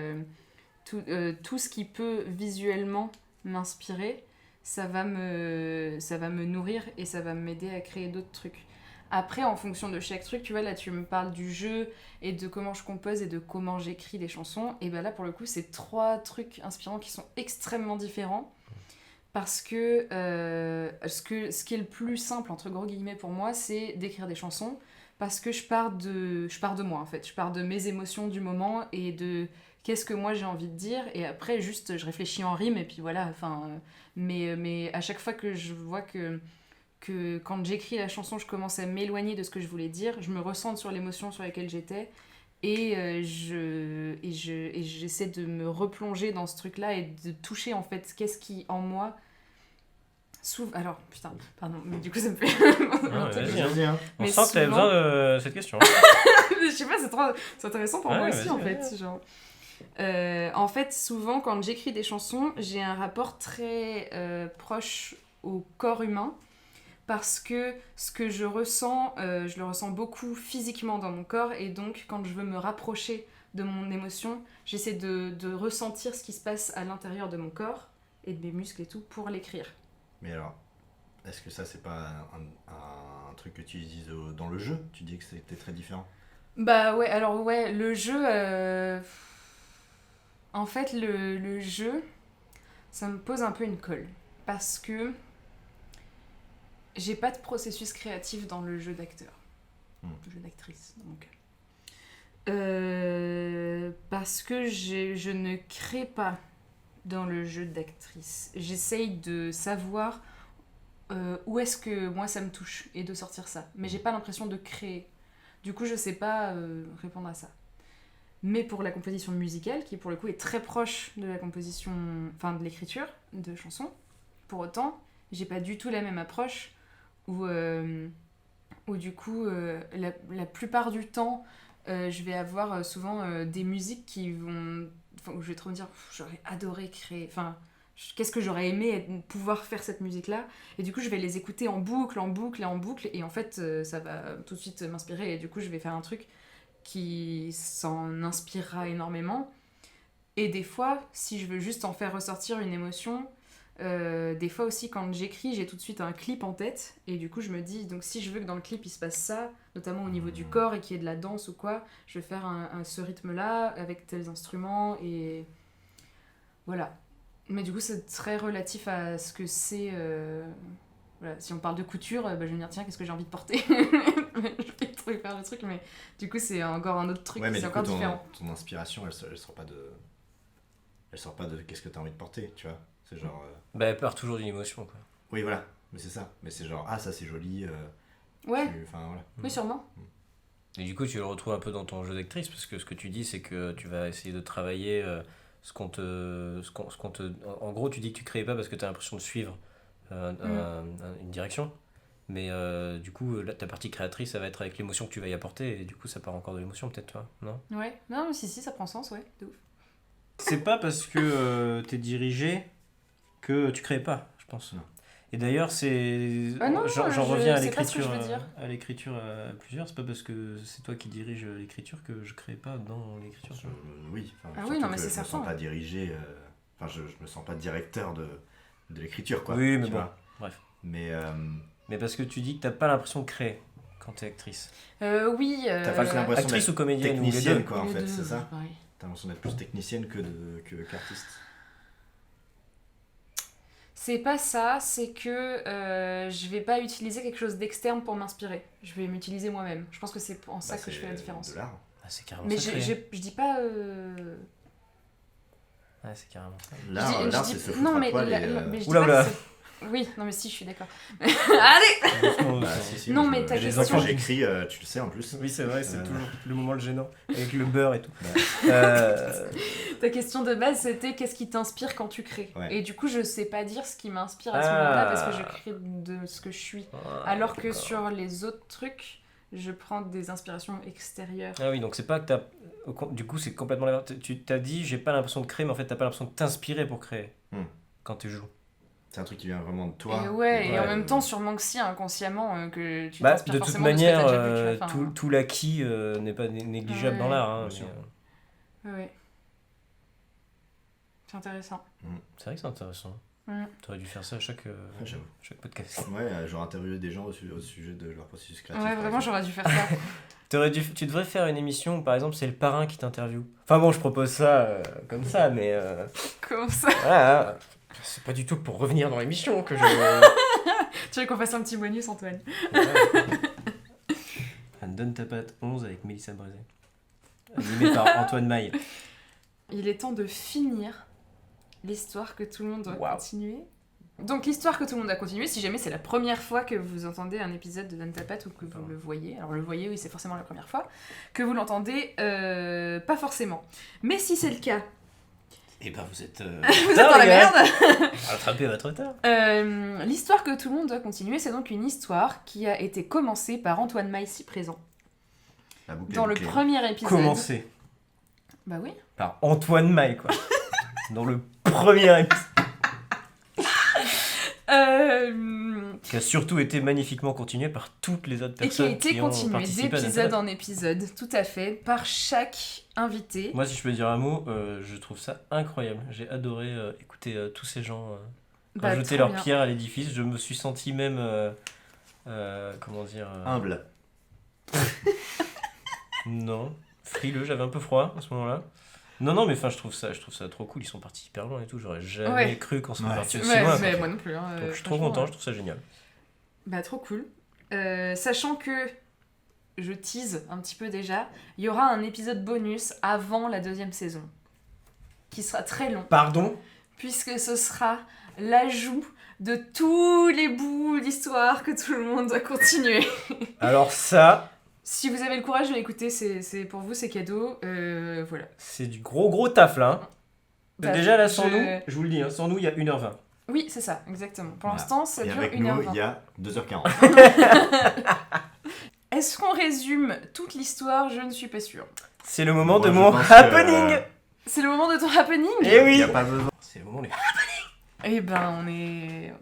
tout ce qui peut visuellement m'inspirer, ça va me nourrir et ça va m'aider à créer d'autres trucs. Après, en fonction de chaque truc, tu vois, là tu me parles du jeu et de comment je compose et de comment j'écris des chansons, et ben là pour le coup c'est 3 trucs inspirants qui sont extrêmement différents, parce que ce qui est le plus simple entre gros guillemets pour moi, c'est d'écrire des chansons, parce que je pars de moi en fait, je pars de mes émotions du moment et de qu'est-ce que moi j'ai envie de dire, et après juste je réfléchis en rime et puis voilà, enfin mais à chaque fois que je vois que quand j'écris la chanson, je commence à m'éloigner de ce que je voulais dire, je me ressente sur l'émotion sur laquelle j'étais, et j'essaie de me replonger dans ce truc-là et de toucher en fait qu'est-ce qui en moi alors putain, pardon, mais du coup ça me fait vas-y, hein. On mais sent que t'avais besoin de cette question. Je sais pas, c'est intéressant pour moi aussi en fait, genre. En fait, souvent quand j'écris des chansons, j'ai un rapport très proche au corps humain, parce que ce que je ressens, je le ressens beaucoup physiquement dans mon corps, et donc quand je veux me rapprocher de mon émotion, j'essaie de ressentir ce qui se passe à l'intérieur de mon corps et de mes muscles et tout pour l'écrire. Mais alors, est-ce que ça, c'est pas un truc que tu utilises dans le jeu? Tu dis que c'était très différent. Bah ouais, alors ouais, le jeu... En fait, le jeu, ça me pose un peu une colle. Parce que j'ai pas de processus créatif dans le jeu d'acteur. Le jeu d'actrice, dans mon cas. Parce que je ne crée pas dans le jeu d'actrice. J'essaye de savoir où est-ce que moi ça me touche et de sortir ça. Mais j'ai pas l'impression de créer. Du coup, je sais pas répondre à ça. Mais pour la composition musicale, qui pour le coup est très proche de la composition, enfin de l'écriture de chansons, pour autant, j'ai pas du tout la même approche où du coup, la plupart du temps, je vais avoir souvent des musiques qui vont... Enfin, où je vais trop me dire, j'aurais adoré créer... Enfin, qu'est-ce que j'aurais aimé pouvoir faire cette musique-là. Et du coup, je vais les écouter en boucle, en boucle et en boucle. Et en fait, ça va tout de suite m'inspirer. Et du coup, je vais faire un truc qui s'en inspirera énormément. Et des fois, si je veux juste en faire ressortir une émotion... des fois aussi quand j'écris j'ai tout de suite un clip en tête et du coup je me dis donc si je veux que dans le clip il se passe ça notamment au niveau du corps et qu'il y ait de la danse ou quoi je vais faire ce rythme là avec tels instruments et voilà, mais du coup c'est très relatif à ce que c'est voilà. Si on parle de couture je vais me dire tiens qu'est-ce que j'ai envie de porter je vais trop faire le truc mais du coup c'est encore un autre truc, Ouais, mais c'est du coup, encore différent. ton inspiration elle sort pas de qu'est-ce que t'as envie de porter, tu vois. C'est genre... Bah, elle part toujours d'une émotion, quoi. Oui, voilà, mais c'est ça. Mais c'est genre, ah, ça c'est joli. Ouais, Enfin, voilà. oui sûrement. Et du coup, tu le retrouves un peu dans ton jeu d'actrice, parce que ce que tu dis, c'est que tu vas essayer de travailler En gros, tu dis que tu créais pas parce que tu as l'impression de suivre une direction. Mais du coup, là, ta partie créatrice, ça va être avec l'émotion que tu vas y apporter, et du coup, ça part encore de l'émotion, peut-être, toi, non? Ouais, non mais si ça prend sens, ouais, de ouf. C'est pas parce que t'es dirigé que tu crées pas, je pense. Non. Et d'ailleurs, c'est... Ah non, j'en reviens à c'est pas ce que l'écriture, je veux dire. à l'écriture à plusieurs. C'est pas parce que c'est toi qui dirige l'écriture que je crée pas dans l'écriture. Oui, Ah surtout oui, non, mais que c'est je me certain. sens pas dirigé. Enfin, je me sens pas directeur de l'écriture, quoi. Oui, mais tu bon, vois. bref. Mais parce que tu dis que t'as pas l'impression de créer quand t'es actrice. Oui. t'as pas l'impression Actrice d'être ou comédienne, ou les technicienne, deux. quoi, en Les fait, deux, c'est ça. pareil. T'as l'impression d'être plus technicienne qu'artiste. C'est pas ça, c'est que je vais pas utiliser quelque chose d'externe pour m'inspirer. Je vais m'utiliser moi-même. Je pense que c'est en ça que je fais la différence. De l'art. Ah, c'est carrément Mais ça. créer. je dis pas. Ah, c'est carrément ça. L'art, c'est se foutre non, à mais, poil mais je dis Oula, pas oula. que c'est- Oui, non mais si, je suis d'accord. Allez. Doucement, Bah, doucement. si, Non, mais mais ta les question- enfants, j'écris, tu le sais en plus. Oui, c'est vrai, c'est Euh. toujours le moment le gênant, avec le beurre et tout. Bah. Ta question de base c'était qu'est-ce qui t'inspire quand tu crées. Ouais. Et du coup, je sais pas dire ce qui m'inspire à ce Ah. moment-là parce que je crée de ce que je suis. Alors que d'accord. sur les autres trucs, je prends des inspirations extérieures. Ah oui, donc c'est pas que t'as... Du coup, c'est complètement l'inverse. Tu t'as dit, j'ai pas l'impression de créer, mais en fait, t'as pas l'impression de t'inspirer pour créer. Quand tu joues. C'est un truc qui vient vraiment de toi. Et ouais, et en Ouais. même temps, sûrement que si, inconsciemment, que tu Bah, t'inspires de toute forcément de ce que manière, t'as déjà vu, tu vois, enfin, tout l'acquis n'est pas négligeable Ouais, dans l'art. Hein, bien sûr. ouais. C'est intéressant. c'est vrai que c'est intéressant. Mm. T'aurais dû faire ça à chaque J'avoue. podcast. Ouais, genre interviewer des gens au sujet de leur processus créatif. Ouais, par vraiment, exemple. j'aurais dû faire ça. Tu devrais faire une émission, par exemple, c'est le parrain qui t'interviewe. Enfin bon, je propose ça comme ça, mais Comment ça? voilà, c'est pas du tout pour revenir dans l'émission que je... Tu veux qu'on fasse un petit bonus, Antoine? Donne ta patte 11 avec Mélissa Brézé. Animé par Antoine Maille. Il est temps de finir l'histoire que tout le monde doit Waouh. continuer. Donc l'histoire que tout le monde doit continuer, si jamais c'est la première fois que vous entendez un épisode de Donne ta patte ou que vous le voyez, alors le voyez, oui, c'est forcément la première fois, que vous l'entendez, pas forcément. Mais si c'est le cas, Et ben vous êtes... vous êtes dans la merde. Rattrapez votre retard. L'histoire que tout le monde doit continuer, c'est donc une histoire qui a été commencée par Antoine Maille, ici présent. La boucle est Dans le bouclée. premier épisode. Commencez Bah oui. par Antoine Maille, quoi. Dans le premier épisode. qui a surtout été magnifiquement continué par toutes les autres Et qui a personnes été ont continué participé à d'épisode Nutella. en épisode, tout à fait, par chaque invité. Moi, si je peux dire un mot, je trouve ça incroyable. J'ai adoré écouter tous ces gens rajouter trop leur bien. pierre à l'édifice. Je me suis senti même, comment dire... Humble. Non, frileux, j'avais un peu froid à ce moment-là. Non, mais enfin, je trouve ça trop cool. Ils sont partis hyper loin et tout. J'aurais jamais Ouais. cru qu'on serait Ouais. parti aussi Ouais, loin. mais quoi. moi non plus. Hein, Donc je suis trop franchement, content, je trouve ça génial. Bah trop cool. Sachant que, je tease un petit peu déjà, il y aura un épisode bonus avant la 2e saison, qui sera très long, Pardon ? puisque ce sera l'ajout de tous les bouts d'histoire que tout le monde doit continuer. Alors ça, Si vous avez le courage de l'écouter, c'est pour vous, c'est cadeau. Voilà. c'est du gros taf là. Hein. Bah, Déjà là, sans je- nous, je vous le dis, hein, sans nous, il y a 1h20. Oui, c'est ça, exactement. Pour Voilà. l'instant, ça Et dure avec 1h20. nous, il y a 2h40. Est-ce qu'on résume toute l'histoire? Je ne suis pas sûre. C'est le moment de Moi, je mon pense que, happening. C'est le moment de ton happening? Eh Il oui. n'y a pas besoin. C'est le moment des... Eh ben,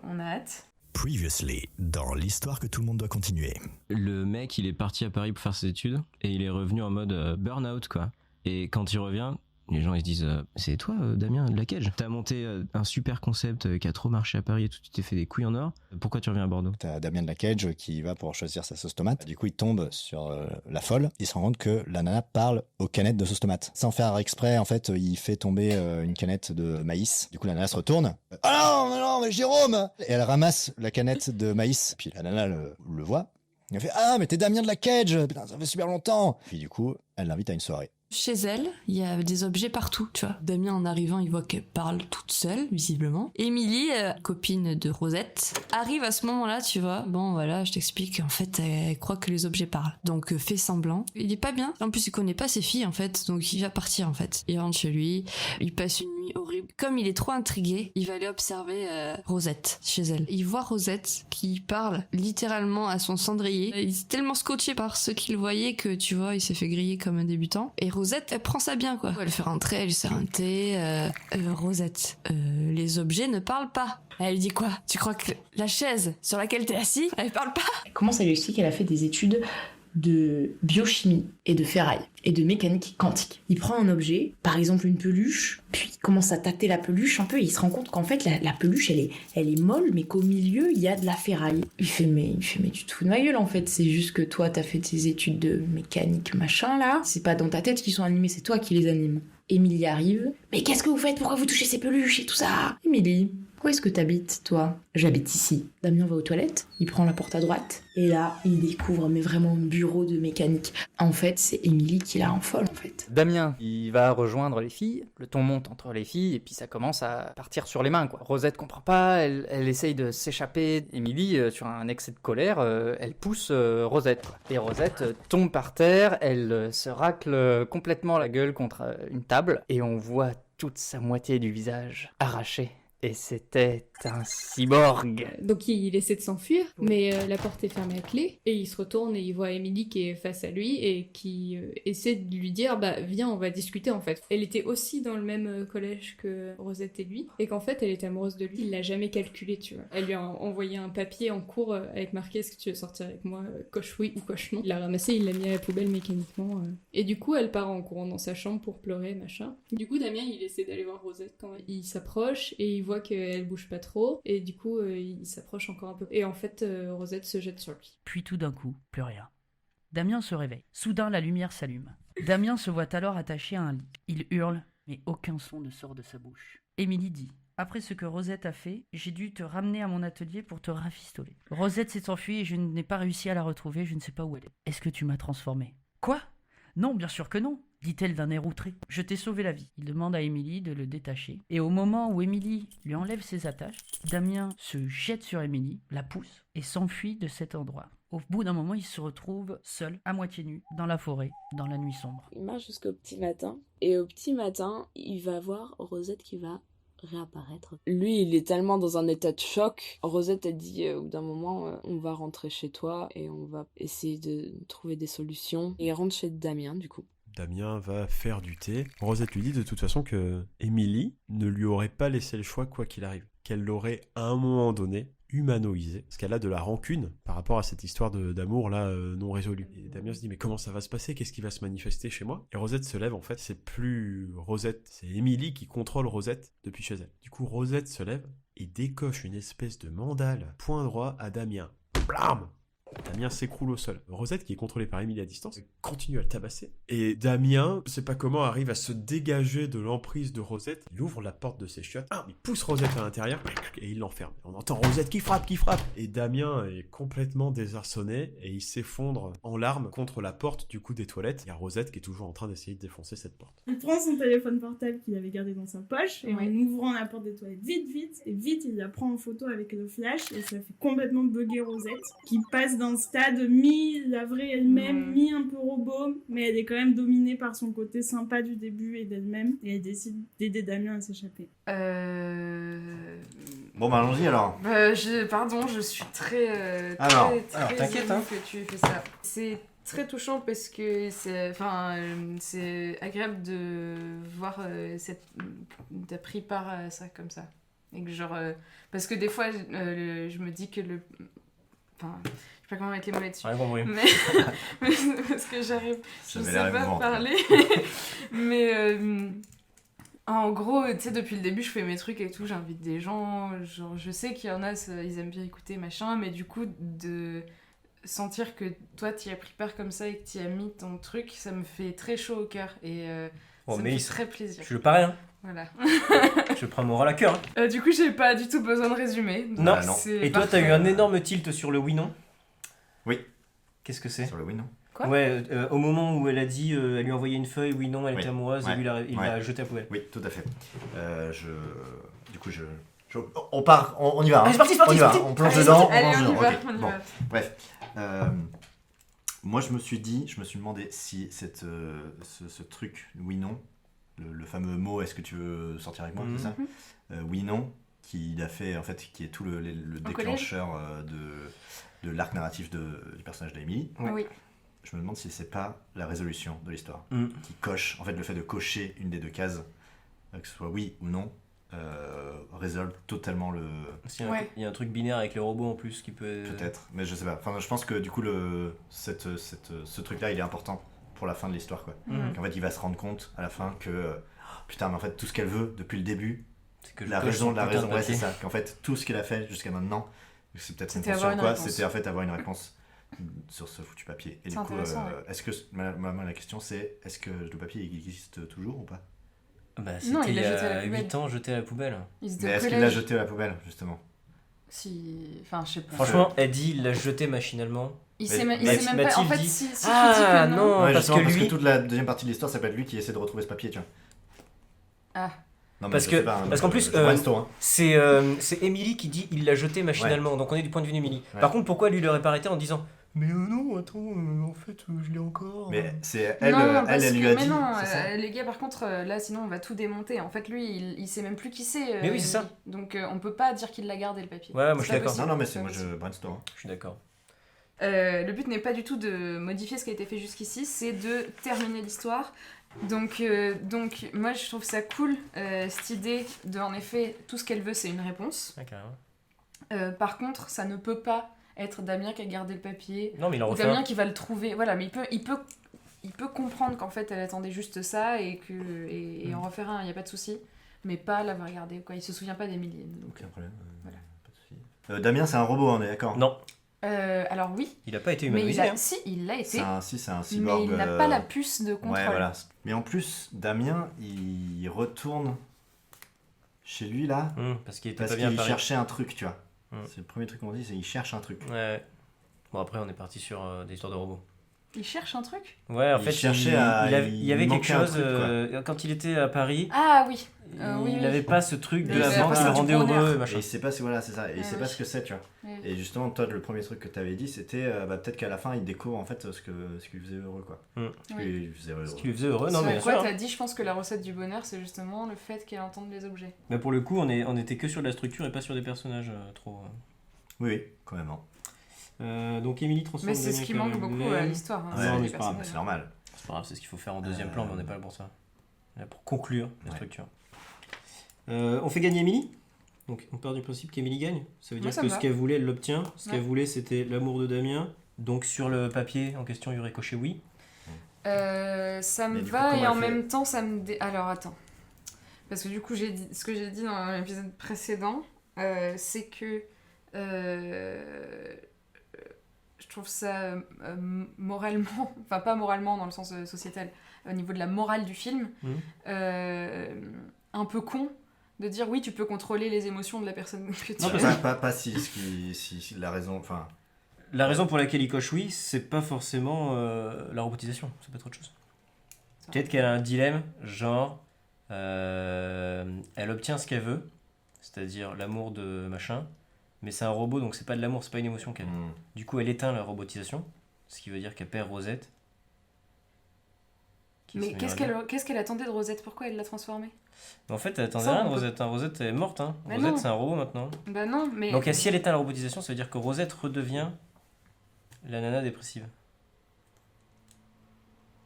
on a hâte. Previously, dans l'histoire que tout le monde doit continuer. Le mec, il est parti à Paris pour faire ses études et il est revenu en mode burn-out, quoi. Et quand il revient, les gens ils se disent c'est toi, Damien, de la Cage. T'as monté un super concept qui a trop marché à Paris et tout, tu t'es fait des couilles en or. Pourquoi tu reviens à Bordeaux? T'as Damien de la Cage qui va pour choisir sa sauce tomate. Du coup, il tombe sur la folle. Il se rend compte que la nana parle aux canettes de sauce tomate. Sans faire exprès, en fait, il fait tomber une canette de maïs. Du coup, la nana se retourne. Ah non, mais Jérôme! Et elle ramasse la canette de maïs. Puis la nana le voit. Elle fait ah, mais t'es Damien de la Cage! Putain, ça fait super longtemps! Puis du coup, elle l'invite à une soirée. Chez elle, il y a des objets partout, tu vois. Damien, en arrivant, il voit qu'elle parle toute seule, visiblement. Émilie, copine de Rosette, arrive à ce moment-là, tu vois. Bon, voilà, je t'explique. En fait, elle croit que les objets parlent. Donc, fait semblant. Il est pas bien. En plus, il connaît pas ses filles, en fait. Donc, il va partir, en fait. Il rentre chez lui. Il passe une nuit horrible. Comme il est trop intrigué, il va aller observer Rosette, chez elle. Il voit Rosette qui parle littéralement à son cendrier. Il est tellement scotché par ce qu'il voyait que, tu vois, il s'est fait griller comme un débutant. Et Rosette, elle prend ça bien, quoi. Elle fait rentrer, elle lui sert un thé. Rosette, les objets ne parlent pas. Elle lui dit quoi? Tu crois que la chaise sur laquelle t'es assis, elle parle pas? Comment ça lui explique qu'elle a fait des études de biochimie et de ferraille et de mécanique quantique. Il prend un objet, par exemple une peluche, puis il commence à tâter la peluche un peu et il se rend compte qu'en fait la peluche elle est molle mais qu'au milieu il y a de la ferraille. Il fait mais tu te fous de ma gueule en fait, c'est juste que toi t'as fait tes études de mécanique machin là, c'est pas dans ta tête qu'ils sont animés, c'est toi qui les animes. Émilie arrive. Mais qu'est-ce que vous faites? Pourquoi vous touchez ces peluches et tout ça? Émilie, où est-ce que t'habites, toi? J'habite ici. Damien va aux toilettes, il prend la porte à droite, et là, il découvre, mais vraiment, un bureau de mécanique. En fait, c'est Émilie qui la rend folle, en fait. Damien, il va rejoindre les filles, le ton monte entre les filles, et puis ça commence à partir sur les mains, quoi. Rosette comprend pas, elle essaye de s'échapper. Émilie, sur un excès de colère, elle pousse Rosette, quoi. Et Rosette tombe par terre, elle se racle complètement la gueule contre une table, et on voit toute sa moitié du visage arraché. Et c'était un cyborg. Donc il essaie de s'enfuir, mais la porte est fermée à clé, et il se retourne et il voit Émilie qui est face à lui et qui essaie de lui dire bah viens on va discuter en fait. Elle était aussi dans le même collège que Rosette et lui, et qu'en fait elle était amoureuse de lui, il l'a jamais calculé tu vois. Elle lui a envoyé un papier en cours avec marqué est-ce que tu veux sortir avec moi, coche oui ou coche non. Il l'a ramassé, il l'a mis à la poubelle mécaniquement, et du coup elle part en courant dans sa chambre pour pleurer machin. Du coup Damien il essaie d'aller voir Rosette quand il s'approche et il voit qu'elle bouge pas trop, et du coup il s'approche encore un peu et en fait Rosette se jette sur lui. Puis tout d'un coup, plus rien. Damien se réveille. Soudain la lumière s'allume. Damien se voit alors attaché à un lit. Il hurle, mais aucun son ne sort de sa bouche. Émilie dit « Après ce que Rosette a fait, j'ai dû te ramener à mon atelier pour te rafistoler. Rosette s'est enfuie et je n'ai pas réussi à la retrouver, je ne sais pas où elle est. Est-ce que tu m'as transformé ?»« Quoi ? Non, bien sûr que non, dit-elle d'un air outré. Je t'ai sauvé la vie. Il demande à Émilie de le détacher. Et au moment où Émilie lui enlève ses attaches, Damien se jette sur Émilie, la pousse et s'enfuit de cet endroit. Au bout d'un moment, il se retrouve seul, à moitié nu, dans la forêt, dans la nuit sombre. Il marche jusqu'au petit matin. Et au petit matin, il va voir Rosette qui va réapparaître. Lui, il est tellement dans un état de choc. Rosette a dit au bout d'un moment, on va rentrer chez toi et on va essayer de trouver des solutions. Et il rentre chez Damien, du coup. Damien va faire du thé. Rosette lui dit de toute façon que Émilie ne lui aurait pas laissé le choix quoi qu'il arrive. Qu'elle l'aurait à un moment donné humanoisée, parce qu'elle a de la rancune par rapport à cette histoire d'amour là non résolue. Et Damien se dit mais comment ça va se passer, qu'est-ce qui va se manifester chez moi? Et Rosette se lève, en fait c'est plus Rosette, c'est Émilie qui contrôle Rosette depuis chez elle. Du coup Rosette se lève et décoche une espèce de mandale point droit à Damien. Blam! Damien s'écroule au sol. Rosette, qui est contrôlée par Émilie à distance, continue à le tabasser. Et Damien, je sais pas comment, arrive à se dégager de l'emprise de Rosette. Il ouvre la porte de ses chiottes, il pousse Rosette à l'intérieur et il l'enferme. On entend Rosette qui frappe. Et Damien est complètement désarçonné et il s'effondre en larmes contre la porte du coup des toilettes. Il y a Rosette qui est toujours en train d'essayer de défoncer cette porte. Il prend son téléphone portable qu'il avait gardé dans sa poche et en ouvrant la porte des toilettes vite, il la prend en photo avec le flash et ça fait complètement bugger Rosette qui passe d'un stade la vraie elle-même, mi un peu robot, mais elle est quand même dominée par son côté sympa du début et d'elle-même et elle décide d'aider Damien à s'échapper. Bon bah allons-y alors. Pardon, je suis très alors t'inquiète que tu aies fait ça. C'est très touchant parce que c'est agréable de voir t'as pris part à ça comme ça. Et que genre parce que des fois je me dis que je sais pas comment mettre les mots là-dessus. Mais parce que j'arrive, je sais pas parler. Mais en gros, tu sais, depuis le début, je fais mes trucs et tout, j'invite des gens, genre je sais qu'il y en a, ils aiment bien écouter, machin, mais du coup, de sentir que toi, t'y as pris part comme ça et que t'y as mis ton truc, ça me fait très chaud au cœur et ça me fait très plaisir. Je le parie, hein. Voilà. Je prends mon rôle à cœur. Hein. Du coup, j'ai pas du tout besoin de résumer. Non. Et toi, t'as eu un énorme tilt sur le oui-non. Oui. Qu'est-ce que c'est? Sur le oui-non. Quoi? Ouais, au moment où elle a dit, elle lui a envoyé une feuille, oui-non, elle était amoureuse, et lui, il l'a jeté à la poubelle. Oui, tout à fait. Du coup, on y va. Allez, c'est parti, c'est parti, on plonge dedans. On y va. Bon, bref. Moi, je me suis demandé si ce truc oui-non, le fameux mot, est-ce que tu veux sortir avec moi, c'est ça? Oui-non, qui a fait, en fait, qui est tout le déclencheur de l'arc narratif du personnage d'Emily. Oui. Je me demande si c'est pas la résolution de l'histoire qui coche, en fait, le fait de cocher une des deux cases, que ce soit oui ou non, résolve totalement le... Il y a un truc binaire avec les robots en plus qui peut... Peut-être, mais je sais pas. Enfin, je pense que du coup, ce truc-là, il est important pour la fin de l'histoire, quoi. En fait, il va se rendre compte à la fin que, putain, mais en fait, tout ce qu'elle veut depuis le début, la raison, ouais, c'est ça. Qu'en fait, tout ce qu'elle a fait jusqu'à maintenant, c'est peut-être inconscient ou quoi, c'était en fait avoir une réponse sur ce foutu papier. Et du coup, est-ce que la question c'est, est-ce que le papier existe toujours ou pas? C'était il y a 8 ans jeté à la poubelle. Mais est-ce qu'il l'a jeté à la poubelle, justement? Enfin, je sais pas. Franchement, elle dit il l'a jeté machinalement. Il sait même pas. En fait, si tu dis que non. Non, ouais, parce que toute la deuxième partie de l'histoire, ça peut être lui qui essaie de retrouver ce papier, tu vois. Ah. Non, parce qu'en plus, c'est Émilie qui dit il l'a jeté machinalement, donc on est du point de vue d'Émilie. Par contre, pourquoi lui l'aurait pas arrêté en disant mais non, attends, en fait, je l'ai encore. Mais c'est elle lui a dit. Mais non, les gars, par contre, là, sinon, on va tout démonter. En fait, lui, il sait même plus qui c'est. Mais oui, c'est ça. Donc, on peut pas dire qu'il l'a gardé, le papier. Ouais, moi, je suis d'accord. Non, mais c'est moi, je brainstorm. Je suis d'accord. Le but n'est pas du tout de modifier ce qui a été fait jusqu'ici, c'est de terminer l'histoire. Donc, moi, je trouve ça cool, cette idée de, en effet, tout ce qu'elle veut, c'est une réponse. Par contre, ça ne peut pas être Damien qui a gardé le papier, ou Damien qui va le trouver. Voilà, mais il peut comprendre qu'en fait, elle attendait juste ça et en refaire un, il n'y a pas de souci, mais pas l'avoir gardé, quoi. Il se souvient pas d'Émilie. Aucun problème. Voilà. Pas de souci. Damien, c'est un robot, on est d'accord? Non. Alors oui. Il n'a pas été humanisé. Si, il l'a été. C'est un cyborg. Mais il n'a pas la puce de contrôle. Ouais, voilà. Mais en plus, Damien, il retourne chez lui là, parce qu'il cherchait un truc, tu vois. C'est le premier truc qu'on dit, c'est qu'il cherche un truc. Ouais. Bon, après, on est parti sur des histoires de robots. Il cherche un truc? Ouais, en fait, il y avait quelque chose quand il était à Paris. Ah oui. Il n'avait pas ce truc de la banque qui le rendait heureux, machin. Et il sait pas, voilà, c'est ça. Et il sait pas ce que c'est, tu vois. Et justement, toi, le premier truc que tu avais dit, c'était peut-être qu'à la fin, il découvre en fait ce qui lui faisait heureux, quoi. Ce qui lui faisait heureux, non, mais. Quoi, t'as dit, je pense que la recette du bonheur, c'est justement le fait qu'elle entende les objets. Mais pour le coup, on était que sur de la structure et pas sur des personnages trop. Oui, quand même. Donc Émilie transforme. Mais c'est ce qui manque beaucoup à l'histoire. Ouais, c'est pas grave, c'est normal. C'est pas grave, c'est ce qu'il faut faire en deuxième plan, mais on n'est pas là pour ça. On est là pour conclure la structure. On fait gagner Émilie? Donc on part du principe qu'Emily gagne. Ça veut Moi, dire ça que me ce va. qu'elle voulait, elle l'obtient. Ce Ouais. qu'elle voulait, c'était l'amour de Damien. Donc sur le papier en question, il y aurait coché oui. Ça me Mais du coup, va comment et en elle fait même temps ça me... Alors attends. Parce que du coup, ce que j'ai dit dans l'épisode précédent, c'est que je trouve ça moralement, enfin pas moralement dans le sens sociétal, au niveau de la morale du film, un peu con de dire oui, tu peux contrôler les émotions de la personne que tu Non, pas si la raison, enfin... La raison pour laquelle il coche oui, c'est pas forcément la robotisation, ça peut être autre chose. Peut-être qu'elle a un dilemme, genre, elle obtient ce qu'elle veut, c'est-à-dire l'amour de machin, mais c'est un robot donc c'est pas de l'amour, c'est pas une émotion qu'elle a. Du coup, elle éteint la robotisation, ce qui veut dire qu'elle perd Rosette. Mais qu'est-ce qu'elle attendait de Rosette? Pourquoi elle l'a transformée? En fait, elle attendait Ça, rien de on peut- Rosette. Rosette est morte. Mais Rosette, non. c'est un robot maintenant. Bah non, mais... Donc, si elle éteint la robotisation, ça veut dire que Rosette redevient la nana dépressive.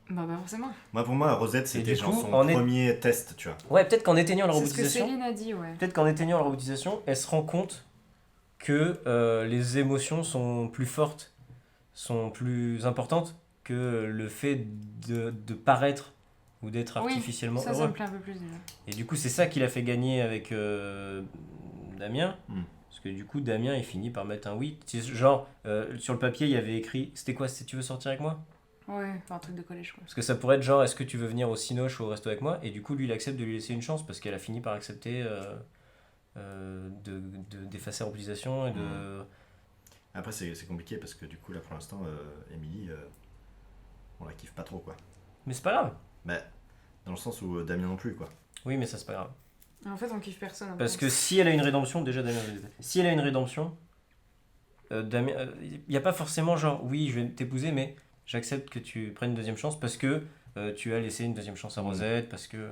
Bah forcément. Pour moi, Rosette, Et c'était du genre coup, son en est- premier test, tu vois. Ouais, peut-être qu'en éteignant la C'est ce que robotisation, Céline a dit, ouais. peut-être qu'en éteignant la robotisation, elle se rend compte que les émotions sont plus fortes, sont plus importantes que le fait de paraître ou d'être artificiellement oui, ça heureux. me plaît un peu plus déjà. Et du coup, c'est ça qui l'a fait gagner avec Damien. Parce que du coup, Damien, il finit par mettre un oui. Genre, sur le papier, il y avait écrit, c'était quoi, tu veux sortir avec moi? Ouais, enfin, un truc de collège quoi. Parce que ça pourrait être genre, est-ce que tu veux venir au Cinoche ou au resto avec moi? Et du coup, lui, il accepte de lui laisser une chance parce qu'elle a fini par accepter d'effacer la robotisation et de... Après, c'est compliqué parce que du coup, là, pour l'instant, Emily, on la kiffe pas trop, quoi. Mais c'est pas grave. Bah, dans le sens où Damien non plus, quoi. Oui, mais ça, c'est pas grave. En fait, on kiffe personne. Parce que si elle a une rédemption, déjà Damien, si elle a une rédemption, Damien, il n'y a pas forcément genre, oui, je vais t'épouser, mais j'accepte que tu prennes une deuxième chance parce que tu as laissé une deuxième chance à Rosette, parce que...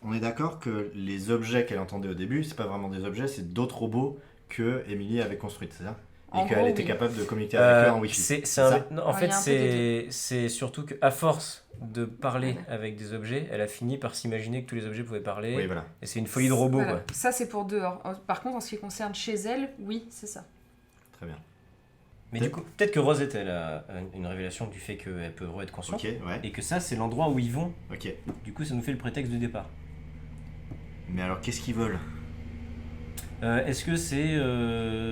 On est d'accord que les objets qu'elle entendait au début, c'est pas vraiment des objets, c'est d'autres robots que Emily avait construits, c'est ça? Et En qu'elle gros, était oui. capable de communiquer avec eux en Wi-Fi. C'est ça non, en Ouais, fait, il y a un peu des c'est surtout qu'à force de parler avec des objets, elle a fini par s'imaginer que tous les objets pouvaient parler. Oui, voilà. Et c'est une folie de robot, Voilà. quoi. Ça, c'est pour dehors. Par contre, en ce qui concerne chez elle, oui, c'est ça. Très bien. Mais du coup, peut-être que Rosette, elle a une révélation du fait qu'elle peut être consciente. Ok, ouais. Et que ça, c'est l'endroit où ils vont. Ok. Du coup, ça nous fait le prétexte de départ. Mais alors, qu'est-ce qu'ils veulent? Est-ce que c'est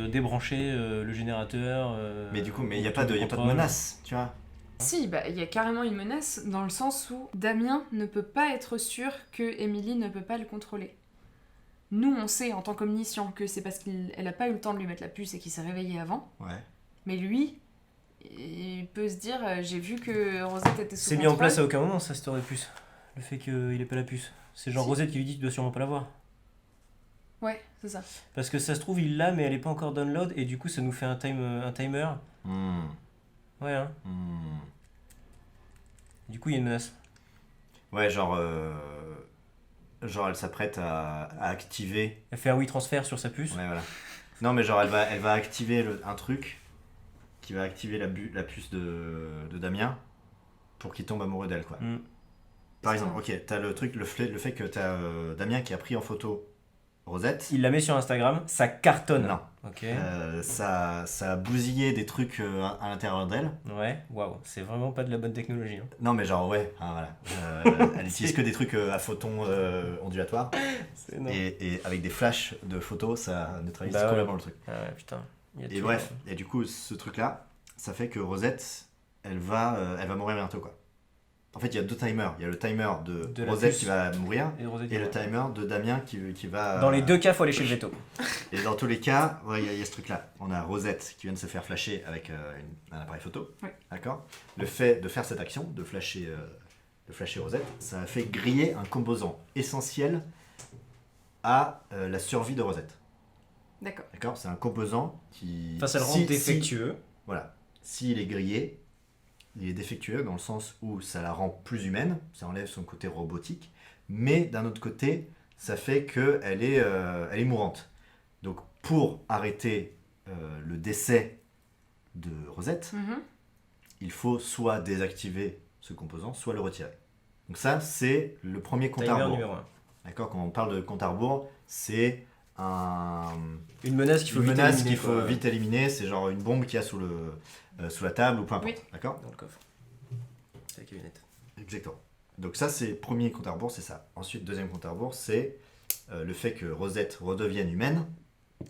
débrancher le générateur Mais du coup, mais il ou n'y a pas de contrôle menace, tu vois. Si, bah, il y a carrément une menace dans le sens où Damien ne peut pas être sûr que Emily ne peut pas le contrôler. Nous, on sait en tant qu'omniscient que c'est parce qu'elle n'a pas eu le temps de lui mettre la puce et qu'il s'est réveillé avant. Ouais. Mais lui, il peut se dire j'ai vu que Rosette était sous C'est mis en contrôle. place à aucun moment, ça, cette puce. Le fait qu'il ait pas la puce. C'est genre Si. Rosette qui lui dit tu dois sûrement pas l'avoir. Ouais, c'est ça. Parce que ça se trouve, il l'a, mais elle est pas encore download, et du coup, ça nous fait un timer. Ouais, hein. Du coup, il y a une menace. Ouais, genre elle s'apprête à activer. Elle fait un oui transfert sur sa puce. Ouais, voilà. Non, mais genre, elle va activer un truc qui va activer la puce de Damien pour qu'il tombe amoureux d'elle, quoi. Par exemple, ok, t'as le fait que t'as Damien qui a pris en photo Rosette. Il la met sur Instagram, ça cartonne. Non. Ok. Ça a bousillé des trucs à l'intérieur d'elle. Ouais, waouh, c'est vraiment pas de la bonne technologie. Hein. Non, mais genre, ouais, voilà. Elle utilise que des trucs à photons ondulatoires. Et avec des flashs de photos, ça neutralise complètement le truc. Ah ouais, putain. Et bref, et du coup, ce truc-là, ça fait que Rosette, elle va mourir bientôt, quoi. En fait, il y a deux timers. Il y a le timer de Rosette qui va mourir et le timer de Damien qui va... Dans les deux cas, faut aller chez le veto. Et dans tous les cas, il y a ce truc-là. On a Rosette qui vient de se faire flasher avec un appareil photo. Ouais. D'accord. Le fait de faire cette action, de flasher Rosette, ça a fait griller un composant essentiel à la survie de Rosette. D'accord. D'accord. C'est un composant qui... Ça le rend défectueux. Voilà. S'il est grillé, il est défectueux dans le sens où ça la rend plus humaine, ça enlève son côté robotique, mais d'un autre côté, ça fait qu'elle est mourante. Donc pour arrêter le décès de Rosette, il faut soit désactiver ce composant, soit le retirer. Donc ça, c'est le premier compte à Timer rebours. numéro 1. D'accord, quand on parle de compte à rebours, c'est une menace qu'il faut, vite éliminer. C'est genre une bombe qu'il y a sous la table ou peu importe. Oui. D'accord ? Dans le coffre. C'est la camionnette. Exactement. Donc ça, c'est premier compte à rebours, c'est ça. Ensuite, deuxième compte à rebours, c'est le fait que Rosette redevienne humaine.